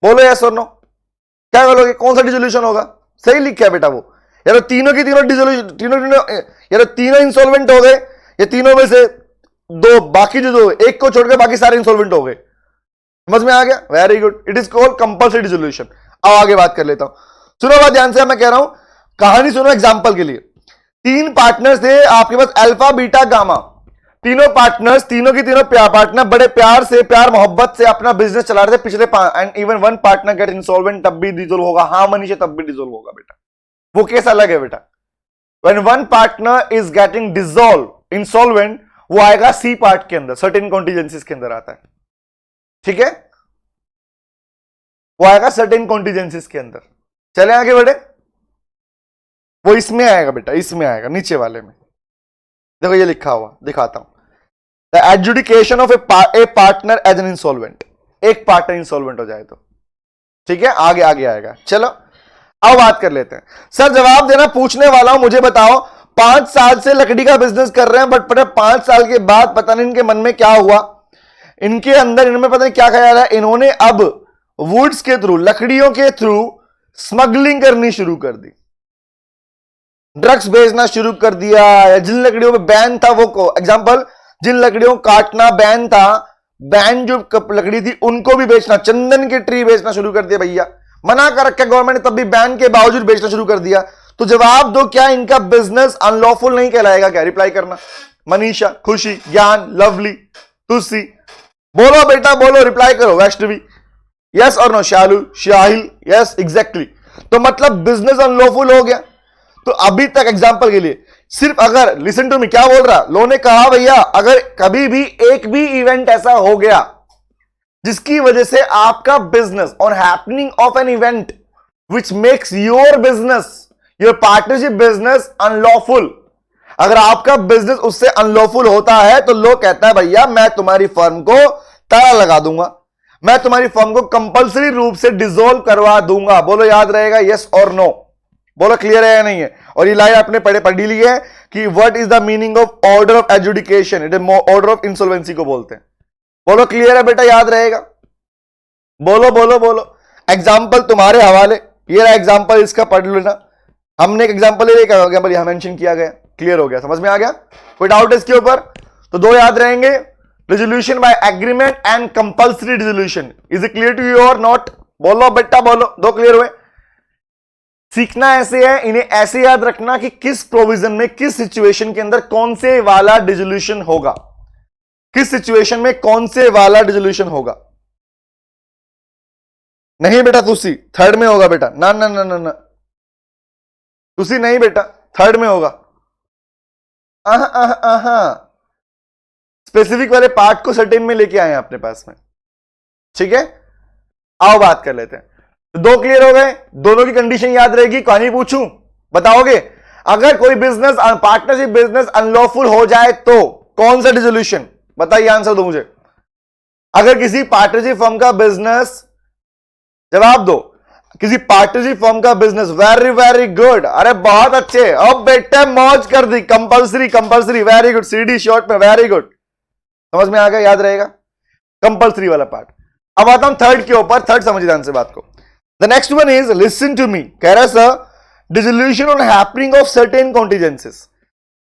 बोलो यस और नो, क्या बोलोगे? कौन सा डिसोल्यूशन होगा? सही लिखा है बेटा वो, यार तीनों की तीनों डिसोल्यूशन, यार तीनों इंसॉल्वेंट हो गए, या तीनों में से 2, बाकी जो एक को छोड़कर बाकी सारे इंसॉल्वेंट हो गए। समझ में आ गया? Very good, it is called compulsory dissolution. अब आगे बात कर लेता हूं, सुनो बात ध्यान से, मैं कह रहा हूं कहानी सुनो। एग्जांपल के लिए 3 पार्टनर्स थे आपके पास, अल्फा बीटा गामा, तीनों पार्टनर्स, तीनों की तीनों पार्टनर बड़े प्यार से, प्यार मोहब्बत से अपना बिजनेस चला रहे थे पिछले, and even one partner get insolvent, तब भी डिसॉल्व होगा। हाँ मनीषा, तब भी डिसॉल्व होगा बेटा, वो केस अलग है बेटा। When one partner is getting dissolve insolvent, वो आएगा सी पार्ट के अंदर, सर्टेन कॉन्टिजेंसीज के अंदर आता है, ठीक है, वो आएगा सर्टेन कॉन्टिजेंसीज के अंदर। चले आगे बढ़े, वो इसमें आएगा बेटा, इसमें आएगा, नीचे वाले में देखो ये लिखा हुआ, दिखाता हूं। The adjudication of a partner as an insolvent, एक पार्टनर इंसॉल्वेंट हो जाए तो, ठीक है, आगे आगे आएगा। चलो अब बात कर लेते हैं। सर जवाब देना, पूछने वाला हूं, मुझे बताओ 5 साल से लकड़ी का बिजनेस कर रहे हैं, बट पता 5 साल के बाद पता नहीं इनके मन में क्या हुआ, इनके अंदर, इनमें पता नहीं क्या ख्याल है, इन्होंने अब वुड्स के थ्रू, लकड़ियों के थ्रू स्मगलिंग करनी शुरू कर दी। ड्रग्स बेचना शुरू कर दिया, या जिन लकड़ियों पे बैन था वो को एग्जांपल, जिन लकड़ियों को काटना बैन था, बैन जो लकड़ी थी उनको भी बेचना, चंदन के ट्री बेचना शुरू कर दिया भैया, मना कर रखा गवर्नमेंट ने, तब भी बैन के बावजूद बेचना शुरू कर दिया। तो जवाब दो, क्या इनका बिजनेस अनलॉफुल नहीं कहलाएगा क्या? रिप्लाई करना। मनीषा, खुशी, ज्ञान, लवली, तुलसी, बोलो बेटा बोलो, रिप्लाई करो। वैष्णवी, यस और नो? शालू, शाहिल, यस एग्जैक्टली। तो मतलब बिजनेस अनलॉफुल हो गया। तो अभी तक एग्जांपल के लिए सिर्फ अगर, लिसन टू मी, क्या बोल रहा, लो ने कहा भैया अगर कभी भी एक भी इवेंट ऐसा हो गया जिसकी वजह से आपका बिजनेस और happening of an event which makes your business, your partnership business unlawful, अगर आपका बिजनेस उससे अनलॉफुल होता है तो लोग कहता है भैया मैं तुम्हारी फर्म को ताला लगा दूंगा, मैं तुम्हारी फर्म को कंपलसरी रूप से डिसॉल्व करवा दूंगा। बोलो याद रहेगा, यस और नो? बोलो क्लियर है या नहीं है? और ये लाइन आपने पढ़ी ली है कि what is the meaning of order of adjudication, it is order of insolvency को बोलते हैं। बोलो क्लियर है बेटा, याद रहेगा? बोलो बोलो बोलो। एग्जाम्पल तुम्हारे हवाले, ये रहा एग्जाम्पल, इसका पढ़ लेना। हमने एक एग्जाम्पल ले लिया, एग्जाम्पल यहां मेंशन किया गया, क्लियर हो गया, समझ में आ गया? कोई डाउट इसके ऊपर? तो दो याद रहेंगे, resolution by agreement and compulsory dissolution. Is it clear to you और नॉट? बोलो बेटा बोलो, दो क्लियर हुए? सीखना ऐसे है, इन्हें ऐसे याद रखना कि किस प्रोविजन में, किस सिचुएशन के अंदर कौन से वाला डिसोल्यूशन होगा, किस सिचुएशन में कौन से वाला डिसोल्यूशन होगा। नहीं बेटा तुसी थर्ड में होगा बेटा, ना ना ना ना ना, तुसी नहीं बेटा, थर्ड में होगा। स्पेसिफिक वाले पार्ट को सर्टेन में लेके आए हैं अपने पास में, ठीक है? आओ बात कर लेते हैं। तो दो क्लियर हो गए, दोनों की कंडीशन याद रहेगी। कहानी पूछूं, बताओगे? अगर कोई बिजनेस, पार्टनरशिप बिजनेस अनलॉफुल हो जाए तो कौन सा डिसोल्यूशन? बताइए, आंसर दो मुझे। अगर किसी पार्टनरशिप फर्म का बिजनेस, जवाब दो, किसी पार्टनरशिप फर्म का बिजनेस, वेरी वेरी गुड, अरे बहुत अच्छे, अब बेटे मौज कर दी, कंपल्सरी कंपल्सरी, वेरी गुड, सीडी शॉर्ट में, वेरी गुड, समझ में आ गया, याद रहेगा कंपल्सरी वाला पार्ट। अब आता हूं थर्ड के ऊपर, थर्ड समझिए ध्यान से बात को। The next one is, listen to me, कह रहा sir dissolution on happening of certain contingencies.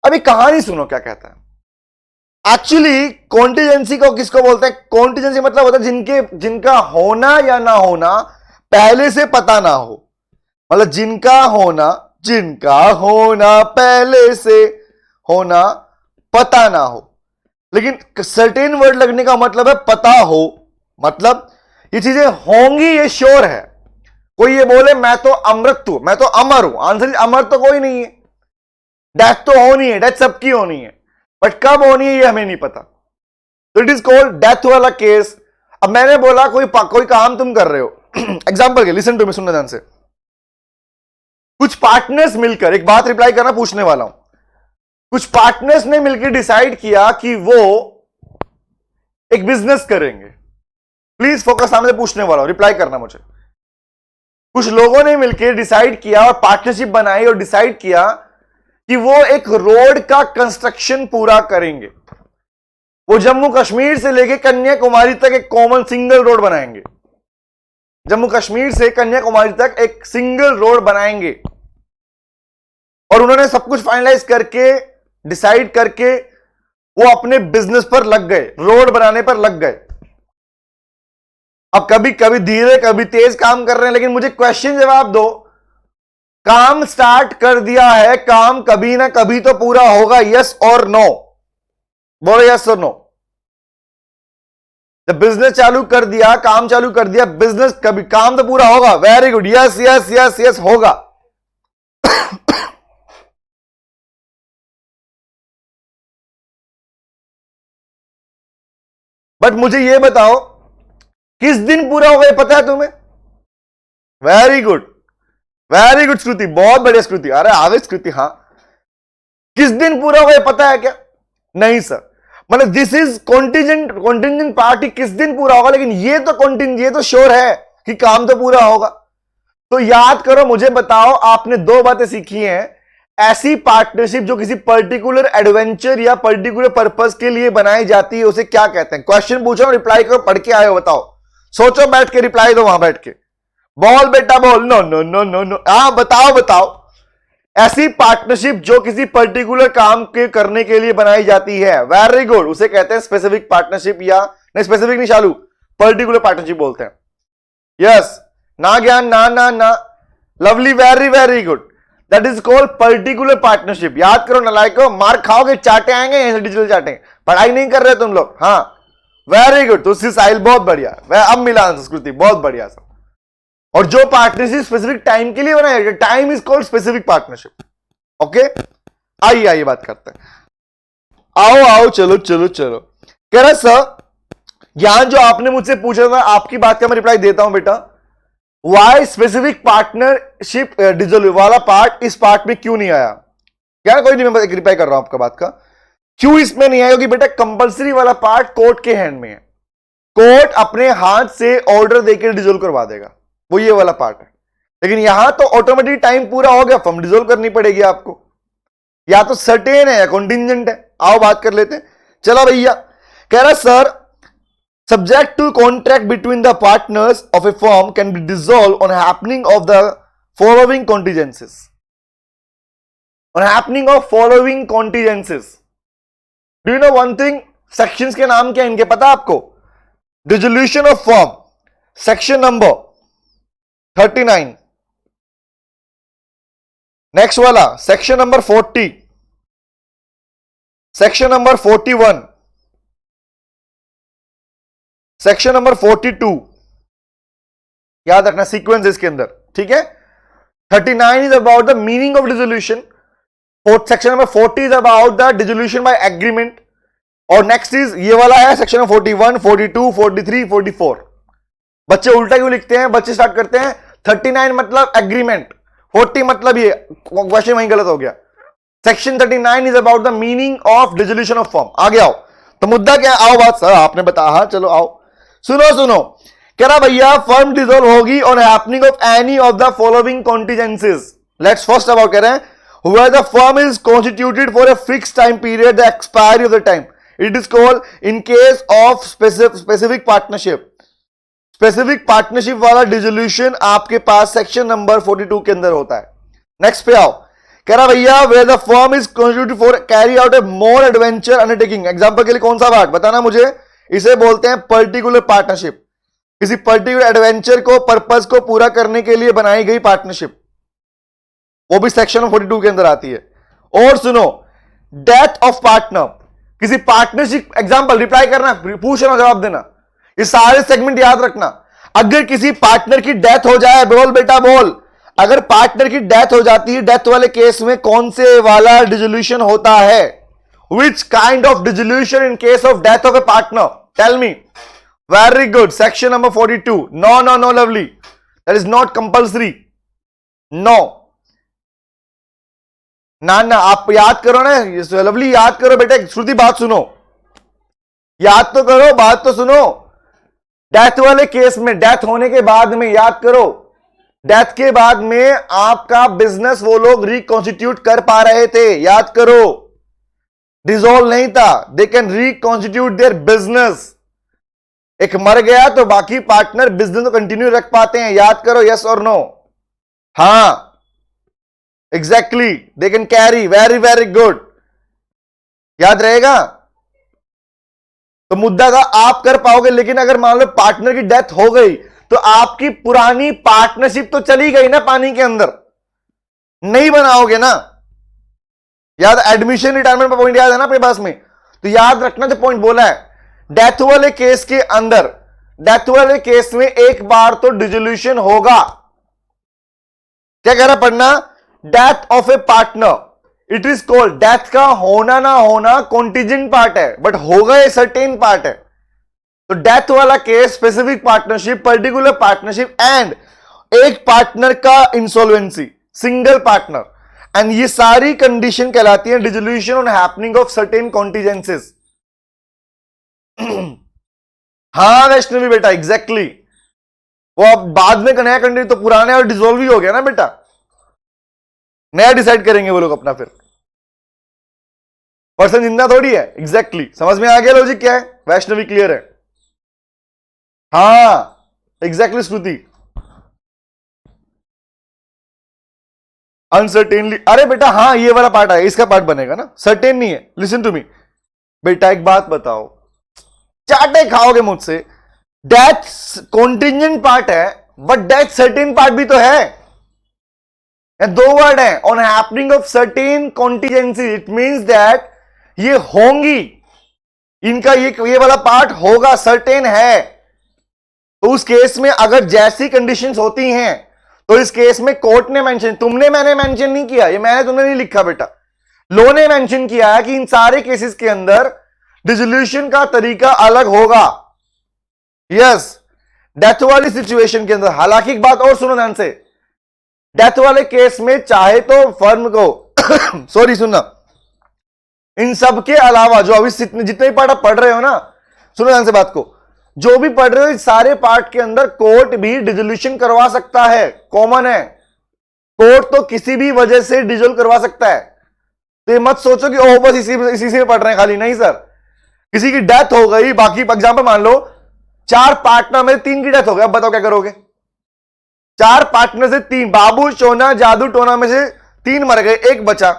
अभी कहानी सुनो क्या कहता है। एक्चुअली कॉन्टिजेंसी को किसको बोलते हैं? कॉन्टिजेंसी मतलब होता है जिनका होना या ना होना पहले से पता ना हो, मतलब जिनका होना पहले से होना पता ना हो। लेकिन सर्टेन वर्ड लगने का मतलब है पता हो, मतलब ये चीजें होंगी, ये श्योर है। कोई ये बोले मैं तो अमृत हूं, मैं तो अमर हूं, आंसर अमर तो कोई नहीं है। डेथ तो होनी है, डेथ सबकी होनी है, बट कब होनी है ये हमें नहीं पता। तो इट इज कॉल्ड डेथ वाला केस। अब मैंने बोला कोई काम तुम कर रहे हो, एग्जाम्पल के, लिसन टू मी, सुनना ध्यान से। कुछ पार्टनर्स मिलकर, एक बात रिप्लाई करना, पूछने वाला हूं, कुछ पार्टनर्स ने मिलकर डिसाइड किया कि वो एक बिजनेस करेंगे। प्लीज फोकस, सामने पूछने वाला हूं, रिप्लाई करना मुझे। कुछ लोगों ने मिलकर डिसाइड किया और पार्टनरशिप बनाई और डिसाइड किया कि वो एक रोड का कंस्ट्रक्शन पूरा करेंगे। वो जम्मू कश्मीर से लेकर कन्याकुमारी तक एक कॉमन सिंगल रोड बनाएंगे। जम्मू कश्मीर से कन्याकुमारी तक एक सिंगल रोड बनाएंगे। और उन्होंने सब कुछ फाइनलाइज करके, डिसाइड करके वो अपने बिजनेस पर लग गए, रोड बनाने पर लग गए। अब कभी कभी धीरे कभी तेज काम कर रहे हैं, लेकिन मुझे क्वेश्चन जवाब दो, काम स्टार्ट कर दिया है, काम कभी ना कभी तो पूरा होगा, यस और नो? बोलो यस और नो। जब बिजनेस चालू कर दिया, काम चालू कर दिया, बिजनेस कभी, काम तो पूरा होगा, very good, yes yes yes yes होगा। बट मुझे यह बताओ किस दिन पूरा होगा, ये पता है तुम्हें? वेरी गुड, वेरी गुड श्रुति, बहुत बढ़िया श्रुति, अरे आगे श्रुति, हाँ। किस दिन पूरा होगा ये पता है क्या? नहीं सर, मतलब दिस इज कॉन्टिजेंट पार्टी, किस दिन पूरा होगा, लेकिन ये तो श्योर है कि काम तो पूरा होगा। तो याद करो, मुझे बताओ, आपने दो बातें सीखी हैं। ऐसी पार्टनरशिप जो किसी पर्टिकुलर एडवेंचर या पर्टिकुलर पर्पस के लिए बनाई जाती है, उसे क्या कहते हैं? क्वेश्चन पूछो, रिप्लाई करो, पढ़ के आए हो, बताओ, सोचो, बैठ के रिप्लाई दो वहां बैठ के, बोल बेटा बोल, no no no no no, हाँ बताओ बताओ। ऐसी पार्टनरशिप जो किसी पर्टिकुलर काम के करने के लिए बनाई जाती है, वेरी गुड, उसे कहते हैं स्पेसिफिक पार्टनरशिप, या नहीं स्पेसिफिक नहीं शालू, पर्टिकुलर पार्टनरशिप बोलते हैं। यस, ना ज्ञान, ना ना ना, lovely, very very good, that is called particular partnership. याद करो नलायको, मार खाओगे, चाटे आएंगे ऐसे डिजिटल चाटे, पढ़ाई नहीं कर रहे तुम लोग। हाँ वेरी गुड, तो साहिल बहुत बढ़िया, वह अब मिला संस्कृति, बहुत बढ़िया सब। और जो पार्टनरशिप स्पेसिफिक टाइम के लिए बनाया गया, time is called specific partnership. Okay, आइए आइए बात करते हैं, आओ आओ, चलो चलो चलो। कह रहा सर, यहां जो आपने मुझसे पूछा था, आपकी बात का मैं रिप्लाई देता हूं बेटा। वाई स्पेसिफिक पार्टनरशिप डिजिटल वाला पार्ट इस पार्ट में क्यों नहीं आया? क्या कोई नहीं, मैं एक रिप्लाई कर रहा हूं आपका बात का, क्यों इसमें नहीं आया? क्योंकि बेटा कंपलसरी वाला पार्ट कोर्ट के हैंड में है, कोर्ट अपने हाथ से ऑर्डर देकर डिजोल्व करवा देगा, वो ये वाला पार्ट है। लेकिन यहां तो ऑटोमेटिक टाइम पूरा हो गया, फर्म डिजोल्व करनी पड़ेगी आपको, या तो सर्टेन है या कॉन्टिजेंट है। आओ बात कर लेते हैं, चलो भैया। कह रहा sir, subject to contract between the partners of a firm can be dissolved on happening of the following contingencies. On happening of following contingencies. Do you know one thing? Sections के नाम क्या इनके पता आपको? Dissolution of firm, section number 39. Next वाला section number 40, section number 41, section number 42। याद रखना सीक्वेंस इसके अंदर, ठीक है। 39 is about the meaning of dissolution, section number 40 is about the dissolution by agreement, और नेक्स्ट इज ये वाला है सेक्शन नंबर 41, 42, 43, 44। बच्चे उल्टा क्यों लिखते हैं? बच्चे स्टार्ट करते हैं 39 मतलब एग्रीमेंट, 40 मतलब ये, क्वेश्चन वहीं गलत हो गया। Section 39 is about the meaning of dissolution of firm. आगे आओ, तो मुद्दा क्या है? आओ बात सर आपने बताया, हाँ चलो आओ, सुनो सुनो। कह रहा भैया फर्म डिसॉल्व होगी on happening of any of the following contingencies. Let's first about कह रहे हैं, where the firm is constituted for a fixed time period, the expiry of the time, it is called in case of specific partnership। Specific partnership वाला डिसोल्यूशन आपके पास सेक्शन नंबर 42 के अंदर होता है। नेक्स्ट पे आओ, कह रहा भैया where the firm is constituted for carry out a more adventure undertaking। Example के लिए कौन सा पार्ट बताना मुझे? इसे बोलते हैं पर्टिकुलर पार्टनरशिप, किसी पर्टिकुलर एडवेंचर को, पर्पस को पूरा करने के लिए बनाई गई पार्टनरशिप, वो भी सेक्शन 42 के अंदर आती है। और सुनो, डेथ ऑफ पार्टनर, किसी पार्टनरशिप, एग्जांपल रिप्लाई करना, पूछना जवाब देना, ये सारे सेगमेंट याद रखना। अगर किसी पार्टनर की डेथ हो जाए, बोल बेटा बोल, अगर पार्टनर की डेथ हो जाती है, डेथ वाले केस में कौन से वाला डिसोल्यूशन होता है? Which kind of dissolution in case of death of a partner? Tell me. Very good. Section number 42. No, no, no, lovely. That is not compulsory. No. ना ना, आप याद करो ना, लवली याद करो बेटा, श्रुति बात सुनो, याद तो करो, बात तो सुनो। डेथ वाले केस में, डेथ होने के बाद में, याद करो, डेथ के बाद में आपका बिजनेस वो लोग रिकॉन्स्टिट्यूट कर पा रहे थे, याद करो, डिसॉल्व नहीं था, they can reconstitute their business. एक मर गया तो बाकी पार्टनर बिजनेस को कंटिन्यू रख पाते हैं, याद करो, यस और नो? हाँ exactly, they can carry, very very good, याद रहेगा। तो मुद्दा था आप कर पाओगे, लेकिन अगर मान लो पार्टनर की डेथ हो गई तो आपकी पुरानी पार्टनरशिप तो चली गई ना पानी के अंदर, नहीं बनाओगे ना। याद, एडमिशन रिटायरमेंट का पॉइंट याद है ना अपने पास में? तो याद रखना जो पॉइंट बोला है, डेथ वाले केस के अंदर, डेथ वाले केस में एक बार तो डिसोल्यूशन होगा। क्या कह रहा पढ़ना? Death of a partner, it is called, death का होना ना होना कॉन्टिजेंट पार्ट है, बट होगा ये सर्टेन पार्ट है। तो डेथ वाला case, specific partnership, particular partnership, and एक पार्टनर का इंसॉल्वेंसी, सिंगल पार्टनर, एंड ये सारी कंडीशन कहलाती है dissolution on happening of certain contingencies. हाँ वैष्णवी बेटा, एग्जैक्टली, वो अब बाद में नया कंडीशन, तो पुराने और डिसॉल्व ही हो गया ना बेटा, नया डिसाइड करेंगे वो लोग अपना, फिर पर्सन जिंदा थोड़ी है। एग्जैक्टली, समझ में आ गया लॉजिक क्या है? वैष्णवी क्लियर है? हाँ एग्जैक्टली श्रुति, अनसर्टेनली, अरे बेटा हाँ ये वाला पार्ट है, इसका पार्ट बनेगा ना, सर्टेन नहीं है। लिसन टू मी बेटा, एक बात बताओ, चाटे खाओगे मुझसे, डेथ कॉन्टिजेंट पार्ट है बट डेथ सर्टेन पार्ट भी तो है। दो वर्ड है, on happening of certain contingency, it means that ये होंगी, इनका ये वाला पार्ट होगा, सर्टेन है। तो उस केस में अगर जैसी कंडीशंस होती हैं तो इस केस में कोर्ट ने मेंशन, मैंने मेंशन नहीं किया, ये मैंने तुमने नहीं लिखा बेटा, लॉ ने मेंशन किया है कि इन सारे केसेस के अंदर डिसोल्यूशन का तरीका अलग होगा। यस, डेथ वाली सिचुएशन के अंदर, हालांकि एक बात और सुनो ध्यान से, डेथ वाले केस में चाहे तो फर्म को सॉरी सुनना, इन सब के अलावा जो अभी जितने भी पार्ट आप पढ़ रहे हो ना, सुनो ध्यान से बात को, जो भी पढ़ रहे हो इस सारे पार्ट के अंदर कोर्ट भी डिसोल्यूशन करवा सकता है, कॉमन है, कोर्ट तो किसी भी वजह से डिसोल्व करवा सकता है। तो ये मत सोचो कि ओह बस इसी से पढ़ रहे हैं खाली, नहीं सर, किसी की डेथ हो गई, बाकी एग्जाम्पल मान लो 4 पार्टनर में 3 की डेथ हो गई, अब बताओ क्या करोगे? 4 पार्टनर से 3, बाबू सोना जादू टोना में से 3 मर गए, 1 बचा,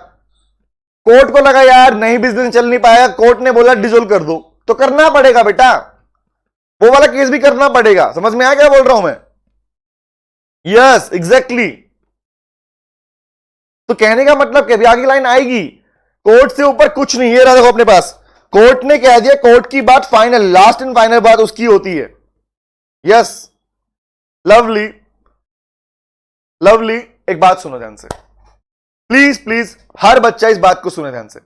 कोर्ट को लगा यार नहीं बिजनेस चल नहीं पाएगा, कोर्ट ने बोला डिसोल्व कर दो, तो करना पड़ेगा बेटा, वो वाला केस भी करना पड़ेगा। समझ में आया क्या बोल रहा हूं मैं? Yes exactly. तो कहने का मतलब क्या, आगे लाइन आएगी, कोर्ट से ऊपर कुछ नहीं, ये रहा देखो अपने पास, कोर्ट ने कह दिया, कोर्ट की बात फाइनल, लास्ट एंड फाइनल बात उसकी होती है। Yes, lovely lovely. एक बात सुनो ध्यान से, प्लीज प्लीज, हर बच्चा इस बात को सुने ध्यान से।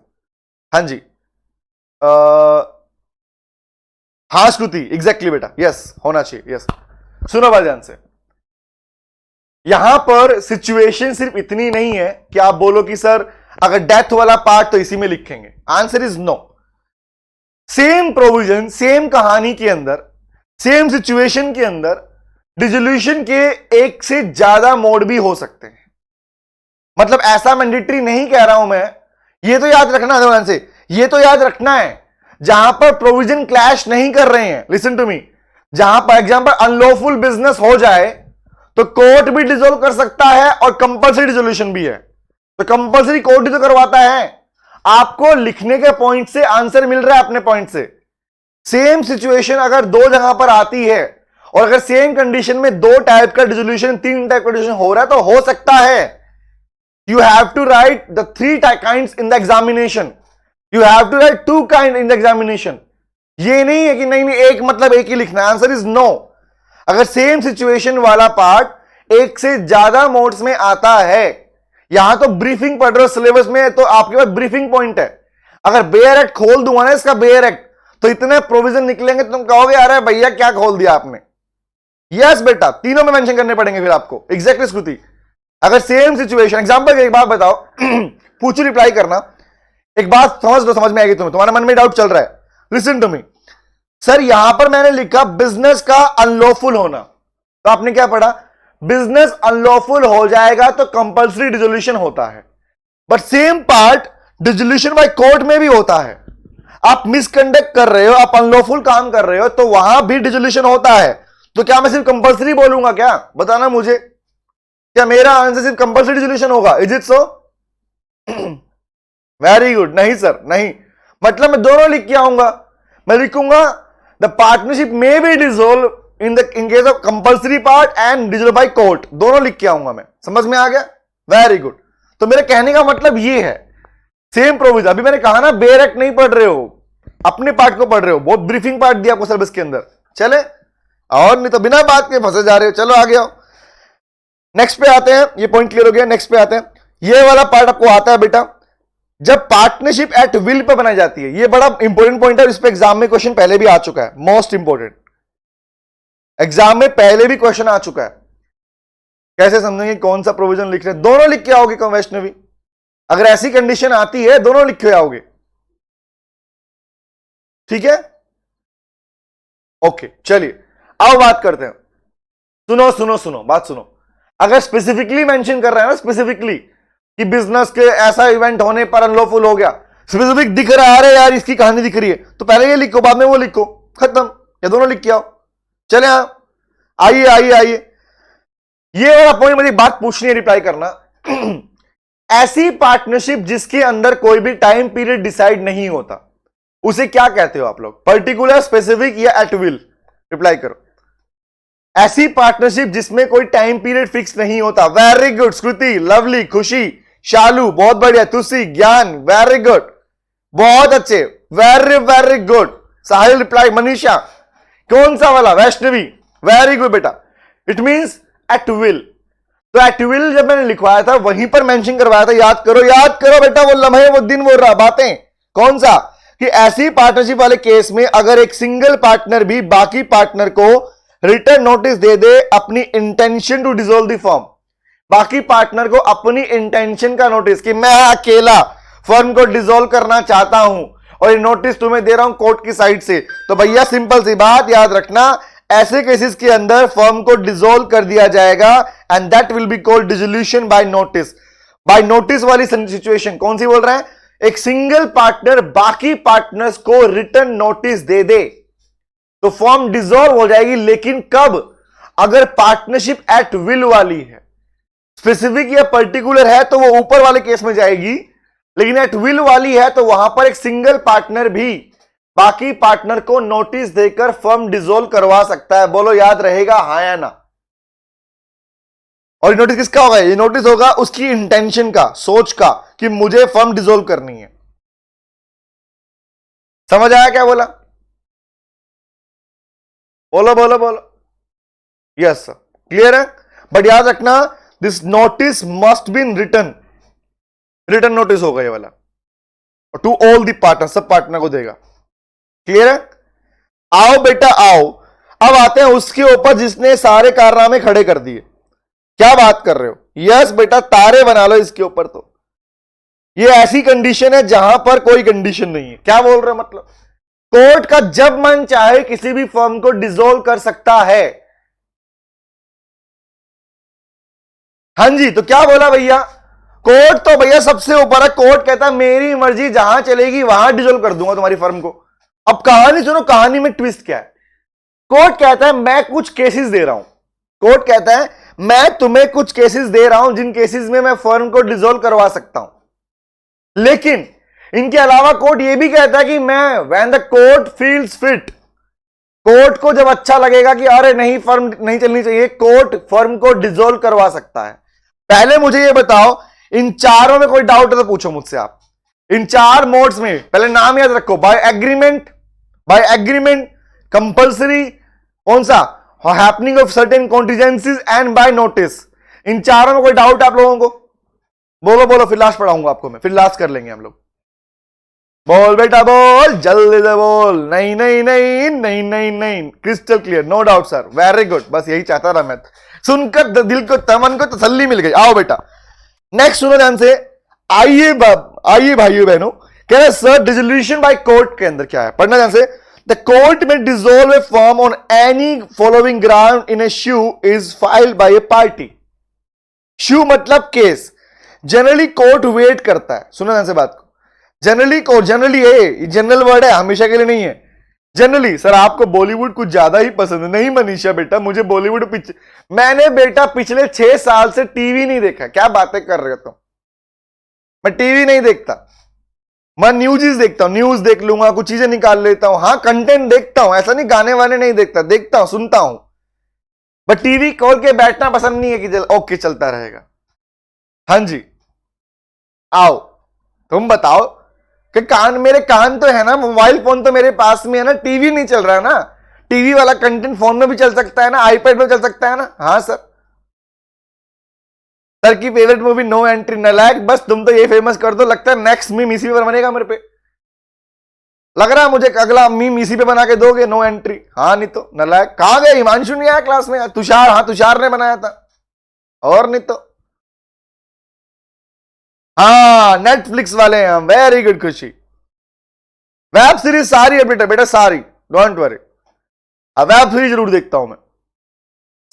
हाँ जी, हाँ श्रुति, एग्जैक्टली बेटा, यस होना चाहिए, यस। सुनो बात ध्यान से, यहां पर सिचुएशन सिर्फ इतनी नहीं है कि आप बोलो कि सर अगर डेथ वाला पार्ट तो इसी में लिखेंगे, answer is no. Same provision, same कहानी के अंदर, सेम सिचुएशन के अंदर डिसोल्यूशन के एक से ज्यादा मोड भी हो सकते हैं। मतलब ऐसा मैंडेटरी नहीं कह रहा हूं मैं, ये तो याद रखना है ध्यान से, ये तो याद रखना है जहां पर प्रोविजन क्लैश नहीं कर रहे हैं। लिसन टू मी, जहां पर एग्जांपल अनलॉफुल बिजनेस हो जाए तो कोर्ट भी डिसोल्व कर सकता है और कंपल्सरी डिसोल्यूशन भी है, तो कंपल्सरी कोर्ट ही तो करवाता है। आपको लिखने के पॉइंट से आंसर मिल रहा है अपने पॉइंट से। सेम सिचुएशन अगर 2 जगह पर आती है और अगर सेम कंडीशन में 2 टाइप का डिसोल्यूशन, 3 टाइप का डिसोल्यूशन हो रहा है तो हो सकता है। You have to write the 3 kinds in the examination, you have to write 2 kind in the examination. ये नहीं है कि नहीं एक मतलब एक ही लिखना, आंसर इज नो। अगर सेम सिचुएशन वाला पार्ट एक से ज्यादा मोड्स में आता है, यहां तो ब्रीफिंग पढ़ रहे हो सिलेबस में, तो आपके पास ब्रीफिंग पॉइंट है। अगर बेयर एक्ट खोल दूंगा ना इसका, बेयर एक्ट, तो इतने प्रोविजन निकलेंगे तुम कहोगे अरे भैया क्या खोल दिया आपने। यस बेटा, तीनों में मेंशन करने पड़ेंगे फिर आपको, एग्जैक्टली श्रुति। अगर सेम सिचुएशन, एग्जांपल एक बात बताओ पूछो, रिप्लाई करना, एक बात समझ लो, समझ में आएगी तुम्हें, तुम्हारे मन में डाउट चल रहा है। लिसन टू मी सर, यहां पर मैंने लिखा बिजनेस का अनलॉफुल होना, तो आपने क्या पढ़ा, बिजनेस अनलॉफुल हो जाएगा तो कंपल्सरी डिसोल्यूशन होता है, but same part dissolution by court में भी होता है। आप मिसकंडक्ट कर रहे हो, आप अनलॉफुल काम कर रहे हो, तो वहां भी डिसोल्यूशन होता है। तो क्या मैं सिर्फ कंपल्सरी बोलूंगा क्या, बताना मुझे, क्या मेरा आंसर सिर्फ कंपल्सरी डिसोल्यूशन होगा? Is it so? Very good. नहीं सर, नहीं, मतलब मैं दोनों लिख के आऊंगा। मैं लिखूंगा द पार्टनरशिप में be dissolve in case of compulsory part and dissolve by court, दोनों लिख के आऊंगा मैं। समझ में आ गया? Very good. तो मेरे कहने का मतलब ये है, सेम प्रोविजन, अभी मैंने कहा ना बेयर एक्ट नहीं पढ़ रहे हो, अपने पार्ट को पढ़ रहे हो, बहुत ब्रीफिंग पार्ट दिया आपको सिलेबस के अंदर। चले, और नहीं तो बिना बात के फंसे जा रहे हो। चलो आगे आओ, नेक्स्ट पे आते हैं, ये पॉइंट क्लियर हो गया। नेक्स्ट पे आते हैं, ये वाला पार्ट आपको आता है बेटा, जब पार्टनरशिप एट विल पे बनाई जाती है। ये बड़ा इंपॉर्टेंट पॉइंट है, इस पे एग्जाम में क्वेश्चन पहले भी आ चुका है, मोस्ट इंपॉर्टेंट, एग्जाम में पहले भी क्वेश्चन आ चुका है। कैसे समझेंगे कौन सा प्रोविजन लिख रहे हैं? दोनों लिख के आओगे कौन वैष्णवी, अगर ऐसी कंडीशन आती है दोनों लिख के आओगे, ठीक है? ओके चलिए अब बात करते हैं। सुनो सुनो सुनो, बात सुनो, अगर स्पेसिफिकली मेंशन कर रहा है ना, स्पेसिफिकली कि बिजनेस के ऐसा इवेंट होने पर अनलॉफुल हो गया, स्पेसिफिक दिख रहा है, अरे यार इसकी कहानी दिख रही है, तो पहले ये लिखो बाद में वो लिखो, खत्म, या दोनों लिख के आओ। चले आइए आइए आइए, ये वाला पॉइंट मुझे बात पूछनी है, रिप्लाई करना। ऐसी पार्टनरशिप जिसके अंदर कोई भी टाइम पीरियड डिसाइड नहीं होता, उसे क्या कहते हो आप लोग? पर्टिकुलर, स्पेसिफिक या एट विल? रिप्लाई करो। ऐसी पार्टनरशिप जिसमें कोई टाइम पीरियड फिक्स नहीं होता। वेरी गुड श्रुति, लवली, खुशी, शालू, बहुत बढ़िया, तुसी, ज्ञान, वेरी गुड, बहुत अच्छे, very very good. Sahil reply, Manisha, कौन सा वाला? वैष्णवी, वेरी गुड बेटा। It means at will. तो एट विल जब मैंने लिखवाया था वहीं पर मेंशन करवाया था, याद करो बेटा, वो लम्हे, वो दिन, वो बातें। कौन सा? कि ऐसी पार्टनरशिप वाले केस में अगर एक सिंगल पार्टनर भी बाकी पार्टनर को रिटर्न नोटिस दे दे अपनी intention to dissolve the firm, बाकी पार्टनर को अपनी इंटेंशन का नोटिस कि मैं अकेला फर्म को डिसॉल्व करना चाहता हूं और ये नोटिस तुम्हें दे रहा हूं कोर्ट की साइड से, तो भैया सिंपल सी बात याद रखना, ऐसे केसेस के अंदर फर्म को डिसॉल्व कर दिया जाएगा and that will be called dissolution by notice. By notice वाली सिचुएशन कौन सी बोल रहे हैं? एक सिंगल पार्टनर बाकी पार्टनर्स को रिटर्न नोटिस दे दे तो फर्म डिसॉल्व हो जाएगी। लेकिन कब? अगर पार्टनरशिप एट विल वाली है। स्पेसिफिक या पर्टिकुलर है तो वो ऊपर वाले केस में जाएगी, लेकिन एट विल वाली है तो वहां पर एक सिंगल पार्टनर भी बाकी पार्टनर को नोटिस देकर फर्म डिसॉल्व करवा सकता है। बोलो याद रहेगा हाँ या ना? और ये नोटिस किसका होगा? ये नोटिस होगा उसकी इंटेंशन का, सोच का, कि मुझे फर्म डिसॉल्व करनी है। समझ आया क्या बोला? बोलो बोलो बोलो। यस सर, क्लियर है? बट याद रखना this notice must be in return. Return notice होगा ये वाला, to all the partner, sub partner को देगा। क्लियर है? आओ बेटा आओ, अब आते हैं उसके ऊपर जिसने सारे कारनामे खड़े कर दिए। क्या बात कर रहे हो? यस बेटा, तारे बना लो इसके ऊपर। तो ये ऐसी कंडीशन है जहां पर कोई कंडीशन नहीं है। क्या बोल रहे हो? मतलब कोर्ट का जब मन चाहे किसी भी फर्म को डिसॉल्व कर सकता है। हां जी, तो क्या बोला भैया? कोर्ट तो भैया सबसे ऊपर है। कोर्ट कहता है मेरी मर्जी, जहां चलेगी वहां डिसॉल्व कर दूंगा तुम्हारी फर्म को। अब कहानी सुनो, कहानी में ट्विस्ट क्या है? कोर्ट कहता है मैं कुछ केसेस दे रहा हूं। कोर्ट कहता है मैं तुम्हें कुछ केसेस दे रहा हूं जिन केसेस में मैं फर्म को डिसॉल्व करवा सकता हूं। लेकिन इनके अलावा कोर्ट यह भी कहता है कि मैं when the court feels fit, court को जब अच्छा लगेगा कि अरे नहीं फर्म नहीं चलनी चाहिए, कोर्ट फर्म को डिसॉल्व करवा सकता है। पहले मुझे यह बताओ, इन चारों में कोई डाउट है तो पूछो मुझसे आप। इन चार मोड्स में पहले नाम याद रखो, बाय एग्रीमेंट, कंपल्सरी, कौन सा? Happening of certain contingencies and by notice. इन चारों में कोई डाउट है आप लोगों को? बोलो बोलो, फिर लास्ट पढ़ाऊंगा आपको मैं, फिर लास्ट कर लेंगे हम लोग। बोल बेटा बोल, जल्दी से बोल। नहीं नहीं नहीं नहीं नहीं नहीं, crystal clear, no doubt sir, very good. बस यही चाहता था मैं, सुनकर दिल को, तमन को तसल्ली मिल गई। आओ बेटा नेक्स्ट सुनो ध्यान से। आइए भाइयों बहनों, कह रहे सर डिसोल्यूशन बाय कोर्ट के अंदर क्या है? पढ़ना ध्यान से। द कोर्ट में dissolve a firm on any following ground in a suit is filed by a party. Suit मतलब केस। जनरली कोर्ट वेट करता है, सुनो ध्यान से बात को। Generally court, generally general word है, हमेशा के लिए नहीं है। जनरली सर आपको बॉलीवुड कुछ ज्यादा ही पसंद है। नहीं मनीषा बेटा, मुझे बॉलीवुड मैंने बेटा पिछले 6 साल से टीवी नहीं देखा। क्या बातें कर रहे हो तुम? मैं टीवी नहीं देखता, मैं न्यूज देखता हूं। न्यूज देख लूंगा, कुछ चीजें निकाल लेता हूं। हाँ कंटेंट देखता हूं, ऐसा नहीं गाने वाने नहीं देखता, देखता हूं, सुनता हूं। बट टीवी खोल के बैठना पसंद नहीं है कि ओके चलता रहेगा। हाँ जी आओ, तुम बताओ कि मेरे कान तो है ना, मोबाइल फोन तो मेरे पास में है ना, टीवी नहीं चल रहा है ना। टीवी वाला कंटेंट फोन में भी चल सकता है ना, आईपैड में चल सकता है ना। हाँ सर की फेवरेट मूवी नो एंट्री, नालायक। बस तुम तो ये फेमस कर दो, लगता है नेक्स्ट मीम इसी पे बनेगा मेरे पे। लग रहा है मुझे अगला मीम इसी पे बना के दोगे, नो एंट्री। हाँ नहीं तो नालायक। कहां गए? हिमांशु नहीं आया क्लास में? तुषार, हाँ तुषार ने बनाया था, और नहीं तो। हाँ नेटफ्लिक्स वाले हैं हम, वेरी गुड खुशी। वेब सीरीज सारी है बेटा सारी, डोंट वरी। वेब सीरीज जरूर देखता हूं मैं।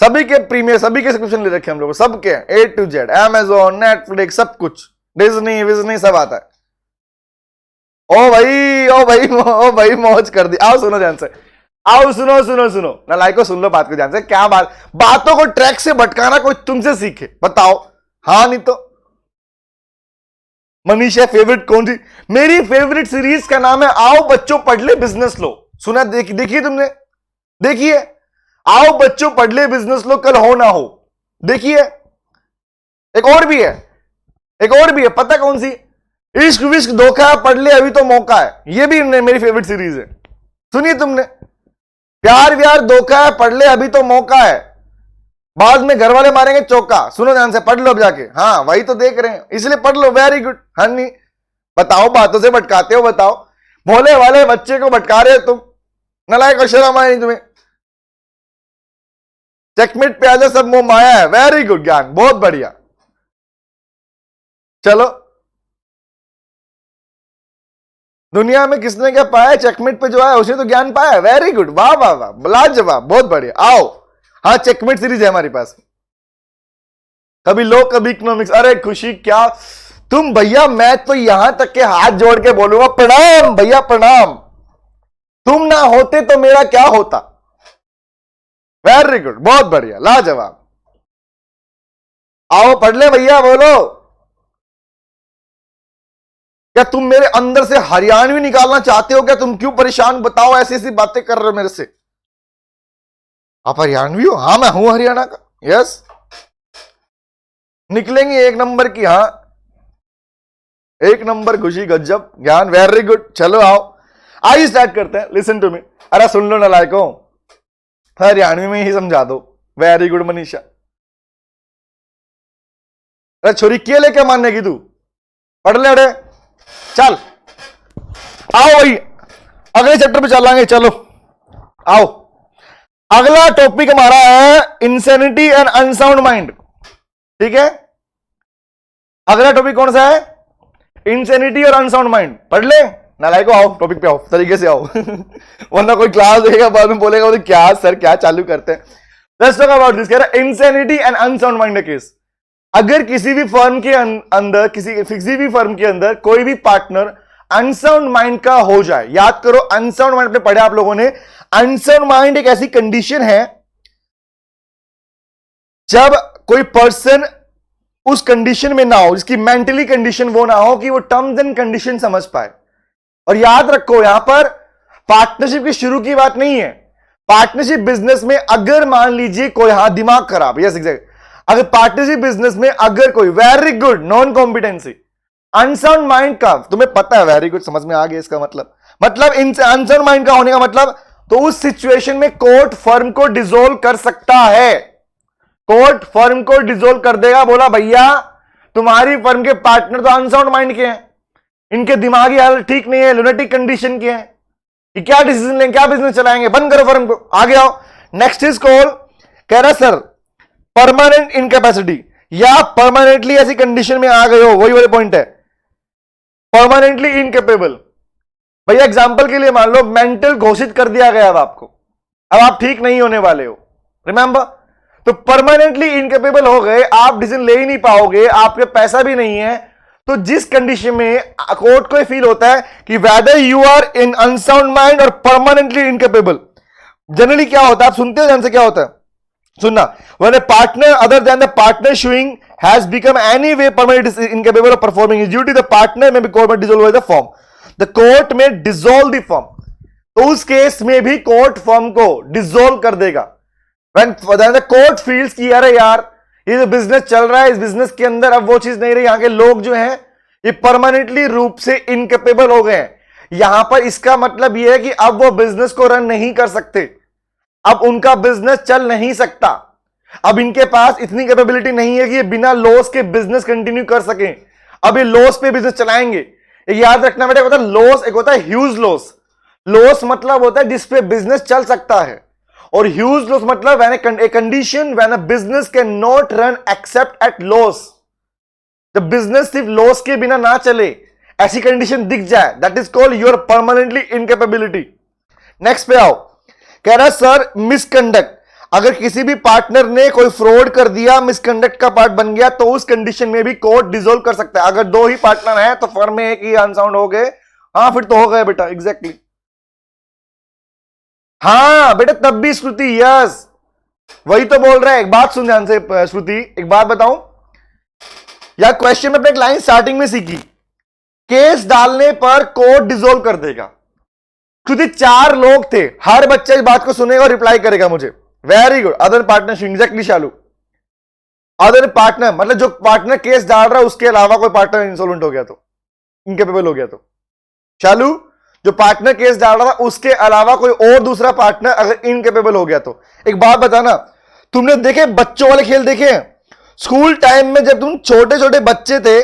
सभी के प्रीमियर, सभी के सब्सक्रिप्शन ले रखे हम लोग, सबके A to Z, Amazon, Netflix, सब कुछ, डिज्नी विज्नी सब आता है। ओ भाई मौज कर दी। आओ सुनो ध्यान से, आओ सुनो ना, लाइको सुन लो बात को ध्यान से। क्या बातों को ट्रैक से भटकाना कोई तुमसे सीखे, बताओ। हाँ नहीं तो मनीषा फेवरेट कौन सी? मेरी फेवरेट सीरीज का नाम है आओ बच्चों पढ़ ले बिजनेस लो। सुना? देखिए तुमने? देखिए, आओ बच्चों पढ़ ले बिजनेस लो, कल हो ना हो। देखिए, एक और भी है, एक और भी है, पता कौन सी? इश्क विश्क धोखा है, पढ़ ले अभी तो मौका है। ये भी मेरी फेवरेट सीरीज है। सुनिए तुमने? प्यार व्यार धोखा है, पढ़ ले अभी तो मौका है, बाद में घर वाले मारेंगे चौका। सुनो ध्यान से, पढ़ लो अब जाके। हाँ वही तो देख रहे हैं, इसलिए पढ़ लो। Very good Honey. बताओ, बातों से भटकाते हो, बताओ। भोले वाले बच्चे को भटका रहे हो तुम, नलायक और शर्म आए नहीं तुम्हें? चेकमेट पे आजा, सब मोह माया है। वेरी गुड ज्ञान, बहुत बढ़िया। चलो, दुनिया में किसने क्या पाया? चेकमेट पे जो है उसने तो ज्ञान पाया। वेरी गुड, वाह वाह वाह, लाजवाब, बहुत बढ़िया। आओ, हाँ चेकमेट सीरीज है हमारे पास। कभी लो कभी इकोनॉमिक्स। अरे खुशी क्या तुम भैया, मैं तो यहां तक के हाथ जोड़ के बोलूंगा प्रणाम भैया प्रणाम। तुम ना होते तो मेरा क्या होता। वेरी गुड, बहुत बढ़िया, लाजवाब। आओ पढ़ ले भैया, बोलो। क्या तुम मेरे अंदर से हरियाणवी निकालना चाहते हो क्या? तुम क्यों परेशान? बताओ, ऐसी ऐसी बातें कर रहे हो मेरे से। आप हरियाणवी हो? हाँ मैं हूं हरियाणा का। यस, निकलेंगे एक नंबर की। हाँ एक नंबर खुशी, गजब ज्ञान, वेरी गुड। चलो आओ, आइए स्टार्ट करते हैं। Listen to me. अरे सुन लो नालायकों, हरियाणवी में ही समझा दो। Very good Manisha. अरे छोरी क्या लेके मानने की तू? पढ़ ले अरे, चल आओ भाई, अगले चैप्टर पे चलांगे। चलो आओ, अगला टॉपिक हमारा है इंसेनिटी एंड अनसाउंड माइंड। ठीक है, अगला टॉपिक कौन सा है? इंसेनिटी और अनसाउंड माइंड। पढ़ ले नालायको, आओ टॉपिक पे आओ, तरीके से आओ वरना कोई क्लास देगा बाद में बोलेगा तो क्या सर क्या चालू करते हैं। Let's talk about this. कह रहा है insanity and unsound mind case. अगर किसी भी फर्म के अंदर, किसी भी फर्म के अंदर कोई भी पार्टनर अनसाउंड माइंड का हो जाए, याद करो अनसाउंड माइंड पे पढ़े आप लोगों ने। अनसाउंड माइंड एक ऐसी कंडीशन है जब कोई पर्सन उस कंडीशन में ना हो, जिसकी मेंटली कंडीशन वो ना हो कि वो टर्म्स एंड कंडीशन समझ पाए। और याद रखो, यहां पर पार्टनरशिप की शुरू की बात नहीं है। पार्टनरशिप बिजनेस में अगर मान लीजिए कोई, हाँ दिमाग खराब, यस एग्जैक्ट, अगर पार्टनरशिप बिजनेस में अगर कोई, very good, non competency, unsound mind का तुम्हें पता है। वेरी गुड, समझ में आ गया इसका मतलब अनसाउंड माइंड का होने का मतलब, तो उस सिचुएशन में कोर्ट फर्म को डिसॉल्व कर सकता है। कोर्ट फर्म को डिसॉल्व कर देगा। बोला भैया तुम्हारी फर्म के पार्टनर तो अनसाउंड माइंड के हैं, इनके दिमागी हालत ठीक नहीं है, लुनेटिक कंडीशन के हैं, कि क्या डिसीजन लेंगे, क्या बिजनेस चलाएंगे, बंद करो फर्म को, आगे आओ। Next is call. कह रहा सर परमानेंट इनकैपेसिटी, या परमानेंटली ऐसी कंडीशन में आ गए हो, वही वाले पॉइंट है, परमानेंटली इनकेपेबल। भैया एग्जांपल के लिए मान लो मेंटल घोषित कर दिया गया अब आपको, अब आप ठीक नहीं होने वाले हो, रिमेंबर। तो परमानेंटली इनकेपेबल हो गए, आप डिसीजन ले ही नहीं पाओगे, आपके पैसा भी नहीं है। तो जिस कंडीशन में कोर्ट को फील होता है कि whether you are in unsound mind और परमानेंटली इनकेपेबल, जनरली क्या होता है, आप सुनते हो ध्यान से, क्या होता है सुनना। when a partner other than the partner showing has become any way permanently incapable of performing his duty, the partner may be court dissolve by the firm. The court may dissolve the firm. तो उस केस में भी कोर्ट फर्म को डिसॉल्व कर देगा। when the court feels कि अरे यार ये जो बिजनेस चल रहा है, इस बिजनेस के अंदर अब वो चीज नहीं रही, यहां के लोग जो हैं ये परमानेंटली रूप से इनकेपेबल हो गए हैं। यहां पर इसका मतलब यह है कि अब वो बिजनेस को रन नहीं कर सकते, अब उनका बिजनेस चल नहीं सकता, अब इनके पास इतनी कैपेबिलिटी नहीं है कि ये बिना लॉस के बिजनेस कंटिन्यू कर सकें। अब ये लॉस पे बिजनेस चलाएंगे। याद रखना बेटा, होता है लॉस, एक होता है ह्यूज लॉस। लॉस मतलब होता है जिसपे बिजनेस चल सकता है, और ह्यूज लॉस मतलब when a condition when a business can not run accept eight loss. जब बिजनेस सिर्फ लॉस के बिना ना चले, ऐसी कंडीशन दिख जाए, that is called your permanently incapability. Next पे आओ। कह रहा है सर मिसकंडक्ट, अगर किसी भी पार्टनर ने कोई फ्रॉड कर दिया, मिसकंडक्ट का पार्ट बन गया, तो उस कंडीशन में भी कोर्ट डिसॉल्व कर सकता है। अगर दो ही पार्टनर हैं तो फर्म में एक ही अनसाउंड हो गए, हाँ फिर तो हो गए बेटा, एग्जैक्टली। हाँ बेटा तब भी श्रुति, यस वही तो बोल रहा है। एक बात सुन ध्यान से श्रुति, एक बात बताऊं यार, क्वेश्चन में अपने एक लाइन स्टार्टिंग में सीखी, केस डालने पर कोर्ट डिसॉल्व कर देगा। क्योंकि 4 लोग थे, हर बच्चा इस बात को सुनेगा और रिप्लाई करेगा मुझे। Very good, other partnership, exactly Shalu. Other partner मतलब जो पार्टनर केस डाल रहा है उसके अलावा कोई पार्टनर इंसॉल्वेंट हो गया तो, इनकेपेबल हो गया तो। शालू, जो पार्टनर केस डाल रहा था उसके अलावा कोई और दूसरा पार्टनर अगर इनकेपेबल हो गया तो। एक बात बताना, तुमने देखे बच्चों वाले खेल देखे हैं? स्कूल टाइम में जब तुम छोटे छोटे बच्चे थे,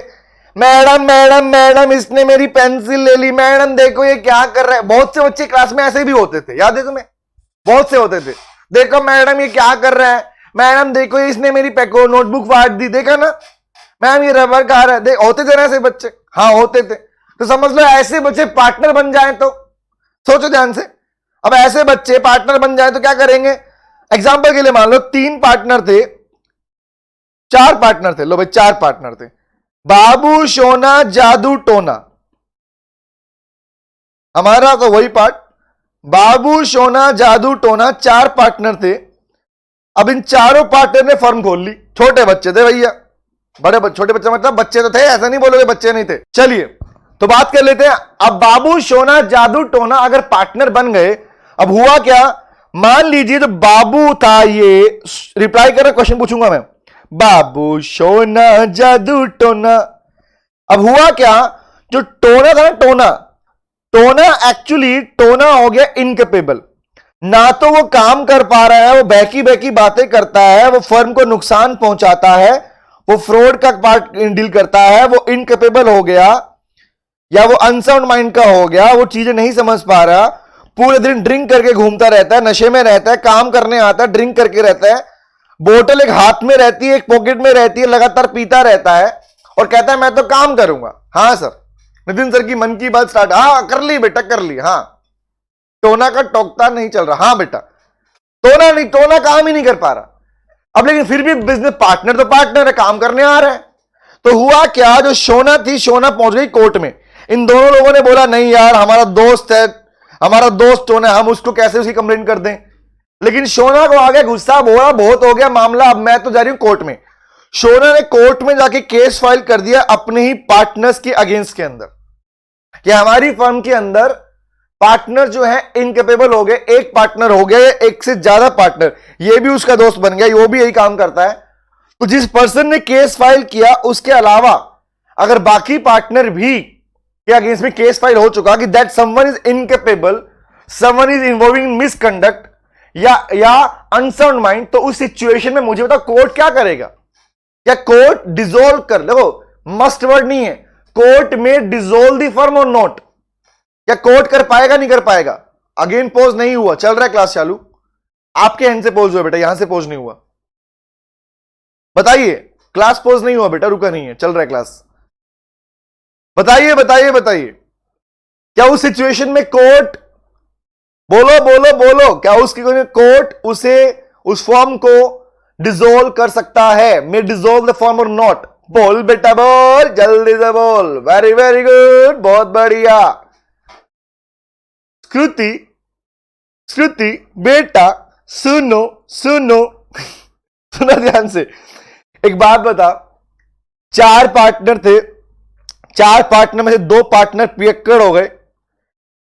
मैडम मैडम मैडम इसने मेरी पेंसिल ले ली, मैडम देखो ये क्या कर रहा है। बहुत से बच्चे क्लास में ऐसे भी होते थे, याद है तुम्हें? बहुत से होते थे, देखो मैडम ये क्या कर रहा है, मैडम देखो इसने मेरी पैको नोटबुक फाड़ दी, देखा ना मैम ये रबर खा रहा है। होते थे ना ऐसे बच्चे? हाँ होते थे। तो समझ लो ऐसे बच्चे पार्टनर बन जाए तो, सोचो ध्यान से, अब ऐसे बच्चे पार्टनर बन जाए तो क्या करेंगे? एग्जाम्पल के लिए मान लो 3 पार्टनर थे, 4 पार्टनर थे, लो भाई 4 पार्टनर थे, बाबू सोना जादू टोना, हमारा तो वही पार्ट, बाबू सोना जादू टोना, 4 पार्टनर थे। अब इन चारों पार्टनर ने फर्म खोल ली। छोटे बच्चे थे भैया, छोटे बच्चे मतलब बच्चे तो थे, ऐसा नहीं बोलोगे बच्चे नहीं थे। चलिए तो बात कर लेते हैं। अब बाबू सोना जादू टोना अगर पार्टनर बन गए, अब हुआ क्या? मान लीजिए जो बाबू था, ये रिप्लाई कर रहा, क्वेश्चन पूछूंगा मैं, बाबू सोना जादू टोना। अब हुआ क्या? जो टोना था ना, टोना एक्चुअली टोना हो गया इनकेपेबल। ना तो वो काम कर पा रहा है, वो बहकी बहकी बातें करता है, वो फर्म को नुकसान पहुंचाता है, वो फ्रॉड का पार्ट डील करता है, वो इनकेपेबल हो गया या वो अनसाउंड माइंड का हो गया, वो चीजें नहीं समझ पा रहा, पूरे दिन ड्रिंक करके घूमता रहता है, नशे में रहता है, काम करने आता है, ड्रिंक करके रहता है, बोतल एक हाथ में रहती है, एक पॉकेट में रहती है, लगातार पीता रहता है और कहता है मैं तो काम करूंगा। हाँ सर, नितिन सर की मन की बात स्टार्ट, हाँ कर ली बेटा कर ली। हाँ, टोना का टोकता नहीं चल रहा। हाँ बेटा, टोना काम ही नहीं कर पा रहा। अब लेकिन फिर भी बिजनेस पार्टनर तो पार्टनर है, काम करने आ रहा है। तो हुआ क्या? जो सोना थी, सोना पहुंच गई कोर्ट में। इन दोनों लोगों ने बोला नहीं यार हमारा दोस्त है, हमारा दोस्त टोना, हम उसको कैसे उसकी कंप्लेंट कर दें। लेकिन सोना को आ गया गुस्सा, बोला बहुत हो गया मामला, अब मैं तो जा रही हूं कोर्ट में। सोना ने कोर्ट में जाके केस फाइल कर दिया अपने ही पार्टनर्स के अगेंस्ट के अंदर कि हमारी फर्म के अंदर पार्टनर जो है इनकेपेबल हो गए, एक पार्टनर हो गया, एक से ज्यादा पार्टनर, ये भी उसका दोस्त बन गया, वो भी यही काम करता है। तो जिस पर्सन ने केस फाइल किया उसके अलावा अगर बाकी पार्टनर भी के अगेंस्ट में केस फाइल हो चुका कि that someone is incapable, someone is involving misconduct या अनसाउंड माइंड, तो उस सिचुएशन में मुझे बताओ कोर्ट क्या करेगा? क्या कोर्ट डिसॉल्व कर, देखो मस्ट वर्ड नहीं है, कोर्ट में डिसॉल्व द फर्म और नॉट, क्या कोर्ट कर पाएगा नहीं कर पाएगा? अगेन पोज नहीं हुआ, चल रहा है क्लास चालू, आपके हैंड से पोज हुआ बेटा, यहां से पोज नहीं हुआ, बताइए। क्लास पोज नहीं हुआ बेटा, रुका नहीं है, चल रहा है क्लास। बताइए बताइए बताइए, क्या उस सिचुएशन में कोर्ट, बोलो बोलो बोलो, क्या उसकी कोर्ट उसे उस फॉर्म को डिसॉल्व कर सकता है? मे डिसॉल्व द फॉर्म और नॉट? बोल बेटा बोल, जल्दी से बोल। वेरी वेरी गुड, बहुत बढ़िया। श्रुति श्रुति बेटा सुनो सुनो सुनो ध्यान से, एक बात बता, 4 पार्टनर थे, 4 पार्टनर में से 2 पार्टनर पियक्कड़ हो गए,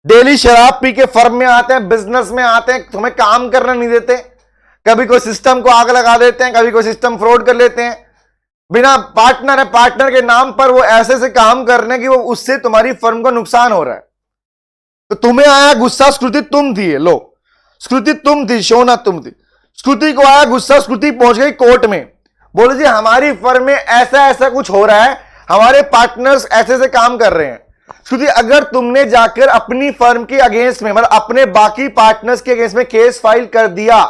डेली शराब पी के फर्म में आते हैं, बिजनेस में आते हैं, तुम्हें काम करना नहीं देते, कभी कोई सिस्टम को आग लगा देते हैं, कभी कोई सिस्टम फ्रॉड कर लेते हैं, बिना पार्टनर है, पार्टनर के नाम पर वो ऐसे से काम करने की वो उससे तुम्हारी फर्म को नुकसान हो रहा है। तो तुम्हें आया गुस्सा, श्रुति तुम थी, लो श्रुति तुम थी, शोना तुम थी, श्रुति को आया गुस्सा, श्रुति पहुंच गई कोर्ट में, बोले जी हमारी फर्म में ऐसा ऐसा कुछ हो रहा है, हमारे पार्टनर्स ऐसे से काम कर रहे हैं। श्रुति, अगर तुमने जाकर अपनी फर्म के अगेंस्ट में, मतलब अपने बाकी पार्टनर्स के अगेंस्ट में केस फाइल कर दिया,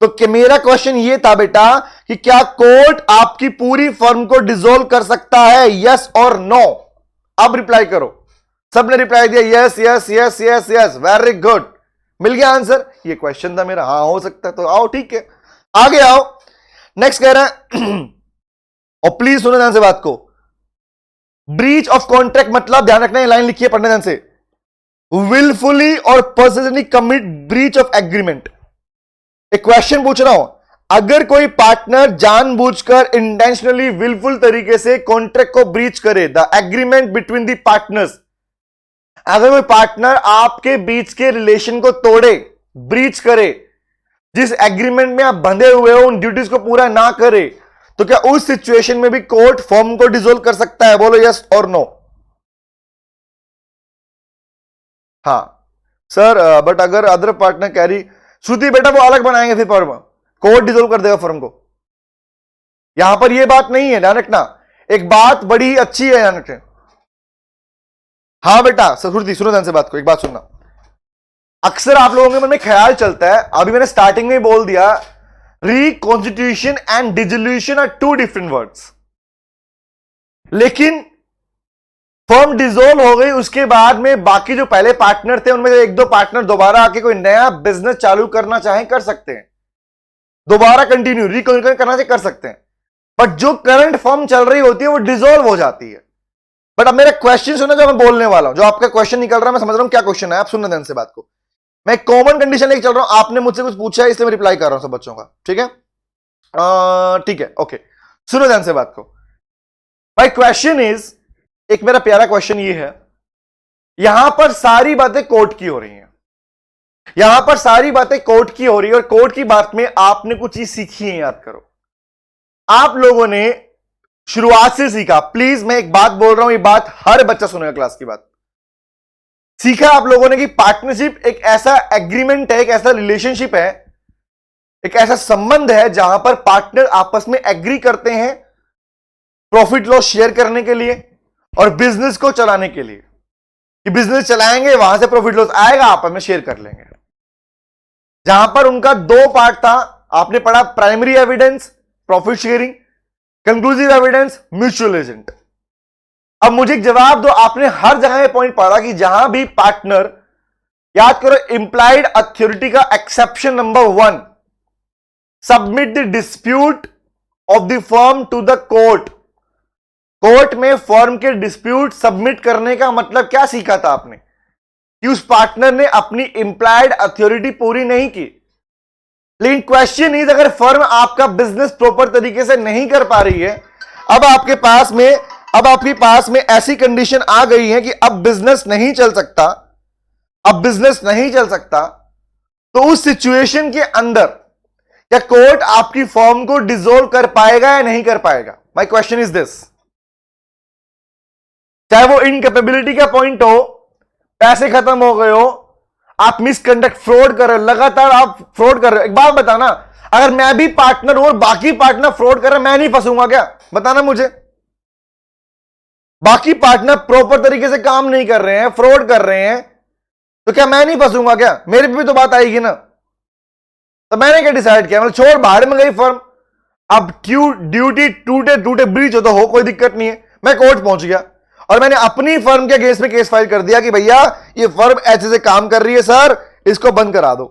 तो मेरा क्वेश्चन ये था बेटा कि क्या कोर्ट आपकी पूरी फर्म को डिसॉल्व कर सकता है, यस और नो? अब रिप्लाई करो। सबने रिप्लाई दिया yes yes yes yes yes, very good, मिल गया आंसर। ये क्वेश्चन था मेरा, हाँ हो सकता है, तो आओ ठीक है आगे आओ। नेक्स्ट कह रहा है और प्लीज सुनो ध्यान से बात को, ब्रीच ऑफ कॉन्ट्रैक्ट मतलब ध्यान रखना, ये लाइन लिखी है, पढ़ने ध्यान से, विलफुली और पर्सिस्टेंटली कमिट ब्रीच ऑफ एग्रीमेंट। एक क्वेश्चन पूछ रहा हूं, अगर कोई पार्टनर जानबूझकर इंटेंशनली विलफुल तरीके से कॉन्ट्रैक्ट को ब्रीच करे, the agreement between the partners, अगर कोई पार्टनर आपके बीच के रिलेशन को तोड़े, ब्रीच करे, जिस एग्रीमेंट में आप बंधे हुए हो उन ड्यूटीज को पूरा ना करे, तो क्या उस सिचुएशन में भी कोर्ट फर्म को डिसोल्व कर सकता है? बोलो यस और नो। हाँ सर, बट अगर अदर पार्टनर कैरी, श्रुति बेटा वो अलग बनाएंगे फिर फर्म, कोर्ट डिसोल्व कर देगा फर्म को। यहां पर ये बात नहीं है, ध्यान रखना। एक बात बड़ी अच्छी है, ध्यान रखें। हाँ बेटा श्रुति सुनो ध्यान से बात को, एक बात सुनना। अक्सर आप लोगों के मन में ख्याल चलता है, अभी मैंने स्टार्टिंग में बोल दिया, reconstitution and dissolution are two different words. लेकिन फर्म डिसोल्व हो गई, उसके बाद में बाकी जो पहले पार्टनर थे उनमें से एक दो पार्टनर दोबारा आके कोई नया बिजनेस चालू करना चाहे कर सकते हैं, दोबारा कंटिन्यू रिकॉन्स्टिट्यूट करना चाहे कर सकते हैं। बट जो करंट फर्म चल रही होती है वो डिसोल्व हो जाती है। बट अब मेरा क्वेश्चन सुना जो मैं बोलने वाला हूं, जो आपका क्वेश्चन निकल रहा है, मैं समझ रहा हूं क्या क्वेश्चन है, आप सुनना ध्यान से बात को। मैं कॉमन कंडीशन लेके चल रहा हूं, आपने मुझसे कुछ पूछा है इसलिए मैं रिप्लाई कर रहा हूं सब बच्चों का, ठीक है? ठीक है, ओके, सुनो ध्यान से बात को। माय क्वेश्चन इज, एक मेरा प्यारा क्वेश्चन ये है, यहां पर सारी बातें कोर्ट की हो रही हैं, यहां पर सारी बातें कोर्ट की हो रही है, और कोर्ट की बात में आपने कुछ चीज सीखी है, याद करो। आप लोगों ने शुरुआत से सीखा, प्लीज मैं एक बात बोल रहा हूं, ये बात हर बच्चा सुनेगा क्लास की बात। सीखा आप लोगों ने कि पार्टनरशिप एक ऐसा एग्रीमेंट है, एक ऐसा रिलेशनशिप है, एक ऐसा संबंध है जहां पर पार्टनर आपस में एग्री करते हैं प्रॉफिट लॉस शेयर करने के लिए और बिजनेस को चलाने के लिए, कि बिजनेस चलाएंगे वहां से प्रॉफिट लॉस आएगा, आपस में शेयर कर लेंगे। जहां पर उनका दो पार्ट था, आपने पढ़ा primary evidence profit sharing, conclusive evidence mutual agent. अब मुझे एक जवाब दो, आपने हर जगह पॉइंट पढ़ा कि जहां भी पार्टनर, याद करो इंप्लाइड अथॉरिटी का exception number 1, submit the dispute of the firm to the court. Court में फर्म के डिस्प्यूट सबमिट करने का मतलब क्या सीखा था आपने? कि उस पार्टनर ने अपनी इंप्लाइड अथॉरिटी पूरी नहीं की। लेकिन क्वेश्चन इज, अगर फर्म आपका बिजनेस प्रॉपर तरीके से नहीं कर पा रही है, अब आपके पास में ऐसी कंडीशन आ गई है कि अब बिजनेस नहीं चल सकता, अब बिजनेस नहीं चल सकता, तो उस सिचुएशन के अंदर क्या कोर्ट आपकी फर्म को डिसॉल्व कर पाएगा या नहीं कर पाएगा? My question is this. चाहे वो इनकैपेबिलिटी का पॉइंट हो, पैसे खत्म हो गए हो, आप मिसकंडक्ट फ्रॉड कर रहे हो, लगातार आप फ्रॉड कर रहे हो। एक बात बताना, अगर मैं भी पार्टनर हूं और बाकी पार्टनर फ्रॉड कर रहे हैं, मैं नहीं फंसूंगा क्या? बताना मुझे। बाकी पार्टनर प्रॉपर तरीके से काम नहीं कर रहे हैं, फ्रॉड कर रहे हैं, तो क्या मैं नहीं फंसूंगा क्या? मेरे पे भी तो बात आएगी ना। तो मैंने क्या डिसाइड किया, मतलब छोड़ बाहर में गई फर्म, अब ड्यूटी टूटे ब्रीच हो तो हो, कोई दिक्कत नहीं है। मैं कोर्ट पहुंच गया और मैंने अपनी फर्म के अगेंस्ट में केस फाइल कर दिया कि भैया ये फर्म ऐसे से काम कर रही है सर, इसको बंद करा दो।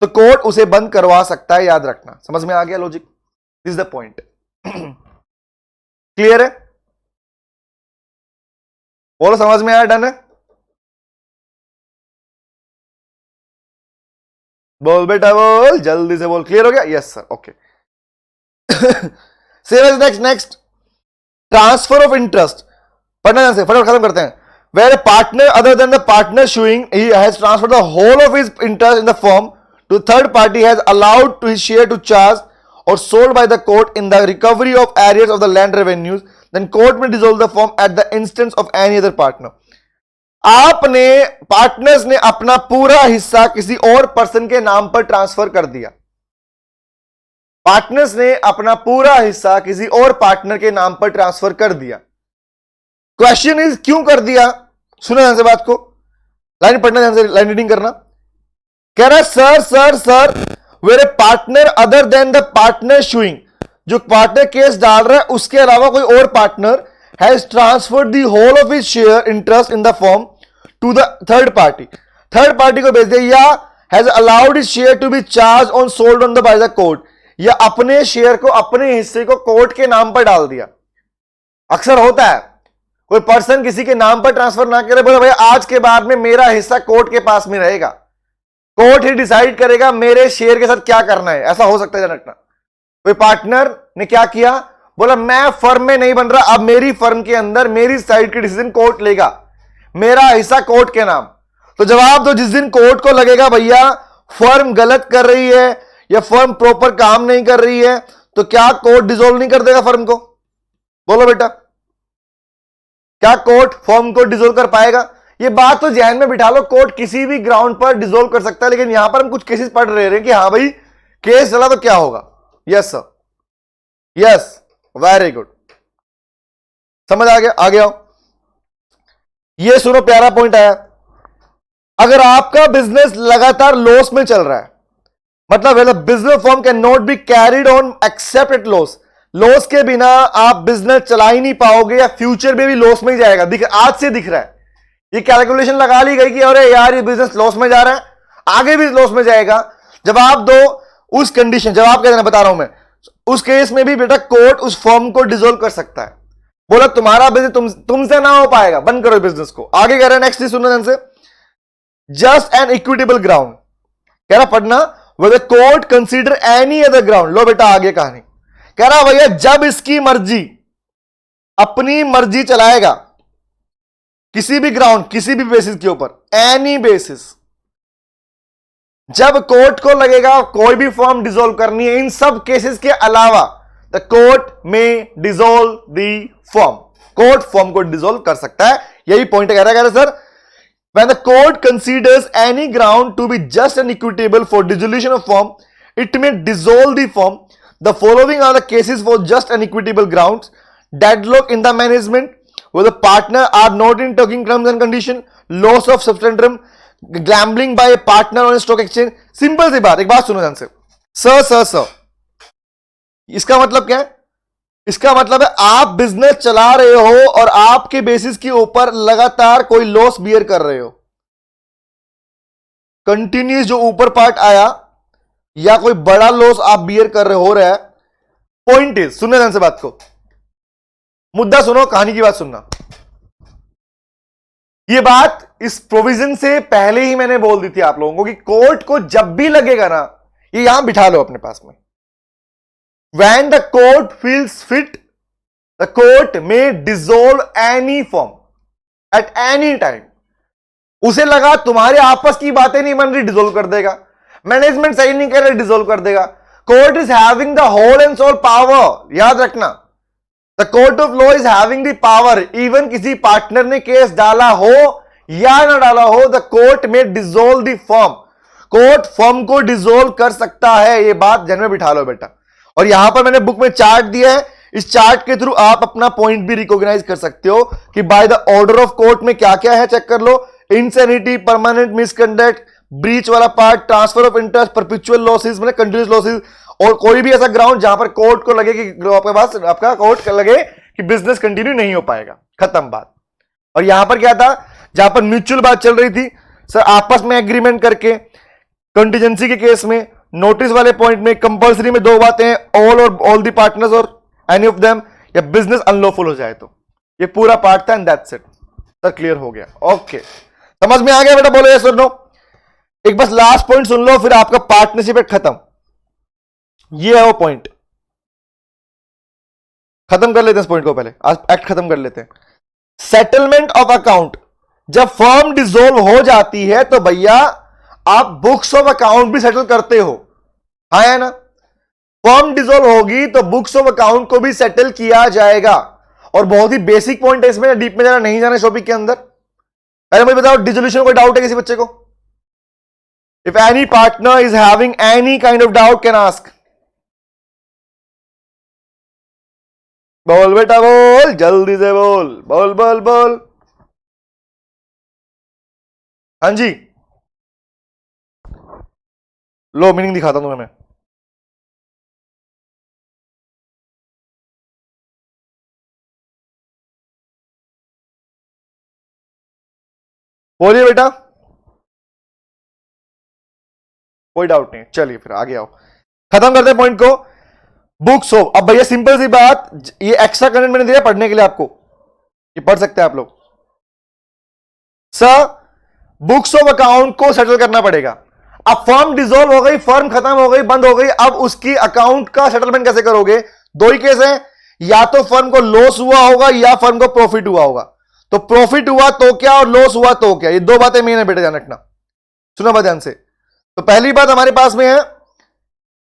तो कोर्ट उसे बंद करवा सकता है, याद रखना। समझ में आ गया logic? This is the point. Clear है? बोलो समझ में आया? डन है? बोल बेटा बोल, जल्दी से बोल। क्लियर हो गया? Yes sir, okay. Save as next transfer of interest. पढ़ना से फटाफट खत्म करते हैं। Where a partner other than the partner suing, he has transferred the whole of his interest in the firm to third party, has allowed to his share to charge or sold by the court in the recovery of arrears of the land revenues, then court may dissolve the firm at the instance of any other partner. आपने पार्टनर्स ने अपना पूरा हिस्सा किसी और पर्सन के नाम पर ट्रांसफर कर दिया। पार्टनर्स ने अपना पूरा हिस्सा किसी और पार्टनर के नाम पर ट्रांसफर कर दिया। क्वेश्चन इज क्यों कर दिया? सुनो ध्यान से बात को, लाइन पढ़ना ध्यान से, लाइन रीडिंग करना। कह रहा है sir where a partner other than the partner suing, जो पार्टनर केस डाल रहा है उसके अलावा कोई और partner has transferred the whole of his share interest in the firm to the third party, third party को भेज दिया, या has allowed his share to be charge on sold on the by the court, या अपने शेयर को, अपने हिस्से को कोर्ट के नाम पर डाल दिया। अक्सर होता है कोई पर्सन किसी के नाम पर ट्रांसफर ना करे, बोले भाई आज के बाद में मेरा हिस्सा कोर्ट के पास में रहेगा, कोर्ट ही डिसाइड करेगा मेरे शेयर के साथ क्या करना है। ऐसा हो सकता है, ध्यान रखना। कोई पार्टनर ने क्या किया, बोला मैं फर्म में नहीं बन रहा, अब मेरी फर्म के अंदर मेरी साइड की डिसीजन कोर्ट लेगा, मेरा हिस्सा कोर्ट के नाम। तो जवाब दो, जिस दिन कोर्ट को लगेगा भैया फर्म गलत कर रही है या फर्म प्रॉपर काम नहीं कर रही है, तो क्या कोर्ट डिसॉल्व नहीं कर देगा फर्म को? बोलो बेटा, क्या कोर्ट फर्म को डिसॉल्व कर पाएगा? ये बात तो ध्यान में बिठा लो, कोर्ट किसी भी ग्राउंड पर डिसॉल्व कर सकता है, लेकिन यहां पर हम कुछ केसेस पढ़ रहे हैं कि हाँ भाई केस चला तो क्या होगा। Yes sir, yes, very good, समझ आ गया? आगे आओ, ये सुनो प्यारा पॉइंट आया। अगर आपका बिजनेस लगातार लॉस में चल रहा है, मतलब business form can not be carried on accept eight loss, loss के बिना आप बिजनेस चला ही नहीं पाओगे या फ्यूचर में भी लॉस में ही जाएगा, आज से दिख रहा है। ये कैलकुलेशन लगा ली गई कि अरे यार ये बिजनेस लॉस में जा रहा है, आगे भी लॉस में जाएगा। जवाब दो, उस कंडीशन, जवाब क्या देना बता रहा हूं मैं, उस केस में भी बेटा कोर्ट उस फॉर्म को डिसॉल्व कर सकता है। बोला तुम्हारा बिजनेस तुमसे ना हो पाएगा, बंद करो बिजनेस को। आगे कह रहे हैं नेक्स्ट सुनो ध्यान से, जस्ट एन इक्विटेबल ग्राउंड, कह रहा पढ़ना, whether court consider any other ground. लो बेटा आगे कहानी, कह रहा भैया जब इसकी मर्जी, अपनी मर्जी चलाएगा किसी भी ग्राउंड, किसी भी बेसिस के ऊपर, एनी बेसिस, जब कोर्ट को लगेगा कोई भी फॉर्म डिसॉल्व करनी है, इन सब केसेस के अलावा द कोर्ट में dissolve the form, court form को डिसॉल्व कर सकता है। यही पॉइंट कह रहा है sir, when the court considers any ground to be just and equitable for dissolution of firm, it may dissolve the firm. The following are the cases for just and equitable grounds: deadlock in the management, where the partner are not in talking terms and condition, loss of substantium, gambling by a partner on a stock exchange. Simple सी बात, एक बात सुनो ध्यान से। सर इसका मतलब क्या है? इसका मतलब है आप बिजनेस चला रहे हो और आपके बेसिस के ऊपर लगातार कोई लॉस बियर कर रहे हो, कंटिन्यूस जो ऊपर पार्ट आया या कोई बड़ा लॉस आप बियर कर रहे हो रहा है। पॉइंट इज, सुनने ध्यान से बात को, मुद्दा सुनो, कहानी की बात सुनना। ये बात इस प्रोविजन से पहले ही मैंने बोल दी थी आप लोगों को कि कोर्ट को जब भी लगेगा ना, ये यहां बिठा लो अपने पास में, when the court feels fit, the court may dissolve any firm at any time. उसे लगा तुम्हारे आपस की बातें नहीं बन रही, डिसॉल्व कर देगा। मैनेजमेंट सही नहीं कर रही, डिसॉल्व कर देगा। Court is having the whole and sole power, याद रखना, the court of law is having the power. Even किसी पार्टनर ने केस डाला हो या ना डाला हो, द कोर्ट में dissolve the firm, court firm को डिसॉल्व कर सकता है। ये बात जन में बिठा लो बेटा। और यहां पर मैंने बुक में चार्ट दिया है, इस चार्ट के थ्रू आप अपना पॉइंट भी रिकॉग्नाइज कर सकते हो कि by the order of court में क्या क्या है, चेक कर लो। इंसैनिटी, परमानेंट मिसकंडक्ट, ब्रीच वाला part, transfer of interest, perpetual losses मतलब कंटिन्यूस लॉसेस, और कोई भी ऐसा ग्राउंड जहां पर कोर्ट को लगे कि आपके पास आपका कोर्ट लगे कि बिजनेस कंटिन्यू नहीं हो पाएगा, खत्म बात। और यहां पर क्या था, जहां पर म्यूचुअल बात चल रही थी, सर आपस में एग्रीमेंट करके, कंटीजेंसी के केस में, नोटिस वाले पॉइंट में कंपल्सरी में दो बातें हैं, ऑल और ऑल द पार्टनर्स और एनी ऑफ देम, या बिजनेस अनलॉफुल हो जाए तो। ये पूरा पार्ट था and that's it. Sir clear हो गया? ओके, समझ में आ गया बेटा? बोलो यस और नो। एक बस लास्ट पॉइंट सुन लो, फिर आपका पार्टनरशिप एक्ट खत्म। ये है वो पॉइंट, खत्म कर लेते हैं इस पॉइंट को, पहले आज एक्ट खत्म कर लेते हैं। सेटलमेंट ऑफ अकाउंट, जब फर्म डिसॉल्व हो जाती है तो भैया आप बुक्स ऑफ अकाउंट भी सेटल करते हो, है ना? फर्म डिसॉल्व होगी तो बुक्स ऑफ अकाउंट को भी सेटल किया जाएगा। और बहुत ही बेसिक पॉइंट है इसमें, डीप में जाना नहीं जाना टॉपिक के अंदर। पहले मुझे बताओ, डिसोल्यूशन कोई डाउट है किसी बच्चे को? If any partner is having any kind of doubt can ask. बोल बेटा बोल, जल्दी से बोल, बोल बोल बोल। हाँ जी, लो मीनिंग दिखाता हूं तुम्हें मैं। बोलिए बेटा, कोई डाउट नहीं, चलिए फिर आगे आओ, खत्म करते हैं पॉइंट को। बुक्स ऑफ, अब भैया सिंपल सी बात, ये एक्स्ट्रा कंटेंट मैंने दिया पढ़ने के लिए आपको, ये पढ़ सकते हैं आप लोग। सर बुक्स ऑफ अकाउंट को सेटल करना पड़ेगा। अब फर्म डिसॉल्व हो गई, फर्म खत्म हो गई, बंद हो गई, अब उसकी अकाउंट का सेटलमेंट कैसे करोगे? दो ही केस है, या तो फर्म को लॉस हुआ होगा या फर्म को प्रॉफिट हुआ होगा। तो प्रॉफिट हुआ तो क्या और लॉस हुआ तो क्या, ये दो बातें मेन है बेटे, ध्यान रखना, सुनो ध्यान से। तो पहली बात हमारे पास में है,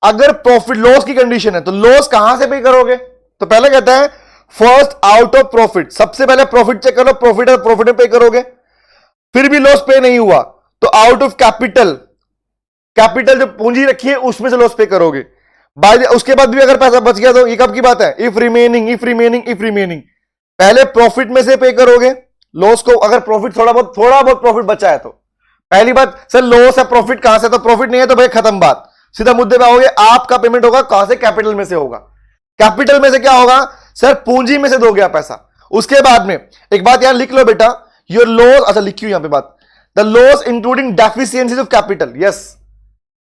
अगर प्रॉफिट लॉस की कंडीशन है तो लॉस कहां से पे करोगे? तो पहले कहता है फर्स्ट आउट ऑफ प्रॉफिट, सबसे पहले प्रॉफिट चेक करो, प्रॉफिट है प्रॉफिट में पे करोगे। फिर भी लॉस पे नहीं हुआ तो आउट ऑफ कैपिटल, कैपिटल जो पूंजी रखी है उसमें से लॉस पे करोगे। बाय उसके बाद भी अगर पैसा बच गया तो ये कब की बात है? If remaining, if remaining, if remaining. पहले प्रॉफिट में से पे करोगे लॉस को, अगर प्रॉफिट थोड़ा बहुत प्रॉफिट बचा है तो। पहली बात सर लॉस है प्रॉफिट कहां से? तो प्रॉफिट नहीं है तो भाई खत्म बात, सीधा मुद्दे पे आओगे। आपका पेमेंट होगा कहां से? कैपिटल में से होगा। कैपिटल में से क्या होगा? सर पूंजी में से दोगे आप पैसा। उसके बाद में एक बात यार लिख लो बेटा, योर लॉस, अच्छा लिखियो यहां पे बात, the loss including deficiencies of capital. Yes,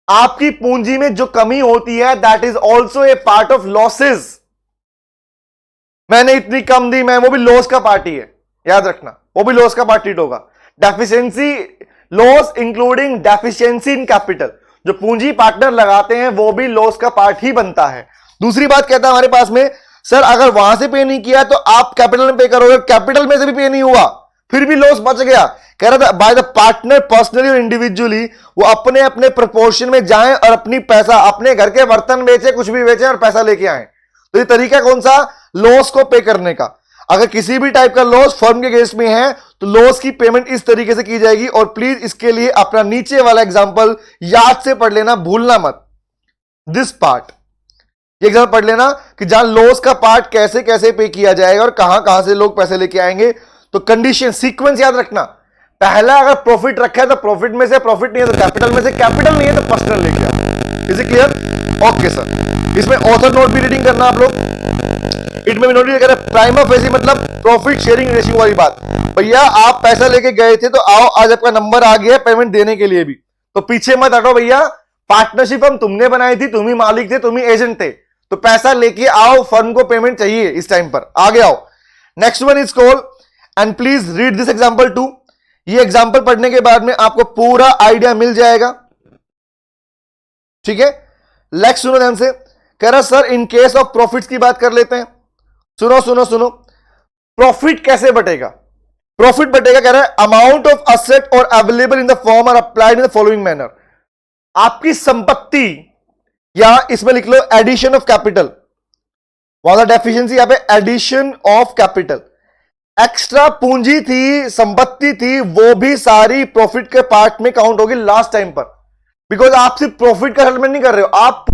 आपकी पूंजी में जो कमी होती है that is also a part of losses. मैंने इतनी कम दी, मैं वो भी लॉस का पार्ट ही है, याद रखना, वो भी लॉस का पार्ट ट्रीट होगा। Deficiency, loss including deficiency in capital, जो पूंजी पार्टनर लगाते हैं वो भी लॉस का पार्ट ही बनता है। दूसरी बात कहता है हमारे पास में, सर अगर वहां से पे नहीं किया तो आप कैपिटल में पे करोगे, कैपिटल में से भी पे नहीं हुआ फिर भी लॉस बच गया। कह रहा था बाय द पार्टनर पर्सनली और इंडिविजुअली, वो अपने अपने प्रोपोर्शन में जाएं और अपनी पैसा, अपने घर के बर्तन बेचे, कुछ भी बेचे और पैसा लेके आए। तो ये तरीका कौन सा? लॉस को पे करने का। अगर किसी भी टाइप का लॉस फर्म के केस में है तो लॉस की पेमेंट इस तरीके से की जाएगी। और प्लीज इसके लिए अपना नीचे वाला एग्जांपल याद से पढ़ लेना, भूलना मत। दिस पार्ट, ये एग्जांपल पढ़ लेना कि जहां लॉस का पार्ट कैसे कैसे पे किया जाएगा और कहां कहां से लोग पैसे लेके आएंगे। तो कंडीशन सीक्वेंस याद रखना, पहला अगर प्रॉफिट रखा है तो प्रॉफिट में से, प्रॉफिट नहीं है तो कैपिटल में से, कैपिटल नहीं है तो पर्सनल लेके आओ। Is it clear? Okay sir, इसमें ऑथर नोट भी रीडिंग करना आप लोग। इट में भी नोट कह रहे प्राइमा फेसी मतलब प्रॉफिट शेयरिंग रेशियो वाली बात। भैया आप पैसा लेके गए थे तो आओ, आज आपका नंबर आ गया पेमेंट देने के लिए भी, तो पीछे मत हटो भैया। पार्टनरशिप हम तुमने बनाई थी, तुम ही मालिक थे, तुम ही एजेंट थे, तो पैसा लेके आओ, फर्म को पेमेंट चाहिए इस टाइम पर, आगे आओ। Next one is call, and please read this example too. ये एग्जांपल पढ़ने के बाद में आपको पूरा आइडिया मिल जाएगा, ठीक है? नेक्स्ट सुनो ध्यान से, कह रहा sir in case of profits की बात कर लेते हैं। सुनो सुनो सुनो, प्रॉफिट कैसे बटेगा? प्रॉफिट बटेगा, कह रहा है अमाउंट ऑफ असेट और available in the form are applied in the following manner. आपकी संपत्ति, या इसमें लिख लो एडिशन ऑफ कैपिटल, वाला डेफिशिएंसी यहां पे एडिशन ऑफ कैपिटल। एक्स्ट्रा पूंजी थी, संपत्ति थी, वो भी सारी प्रॉफिट के पार्ट में काउंट होगी लास्ट टाइम पर, बिकॉज आप सिर्फ प्रॉफिट का सेटलमेंट नहीं कर रहे हो, आप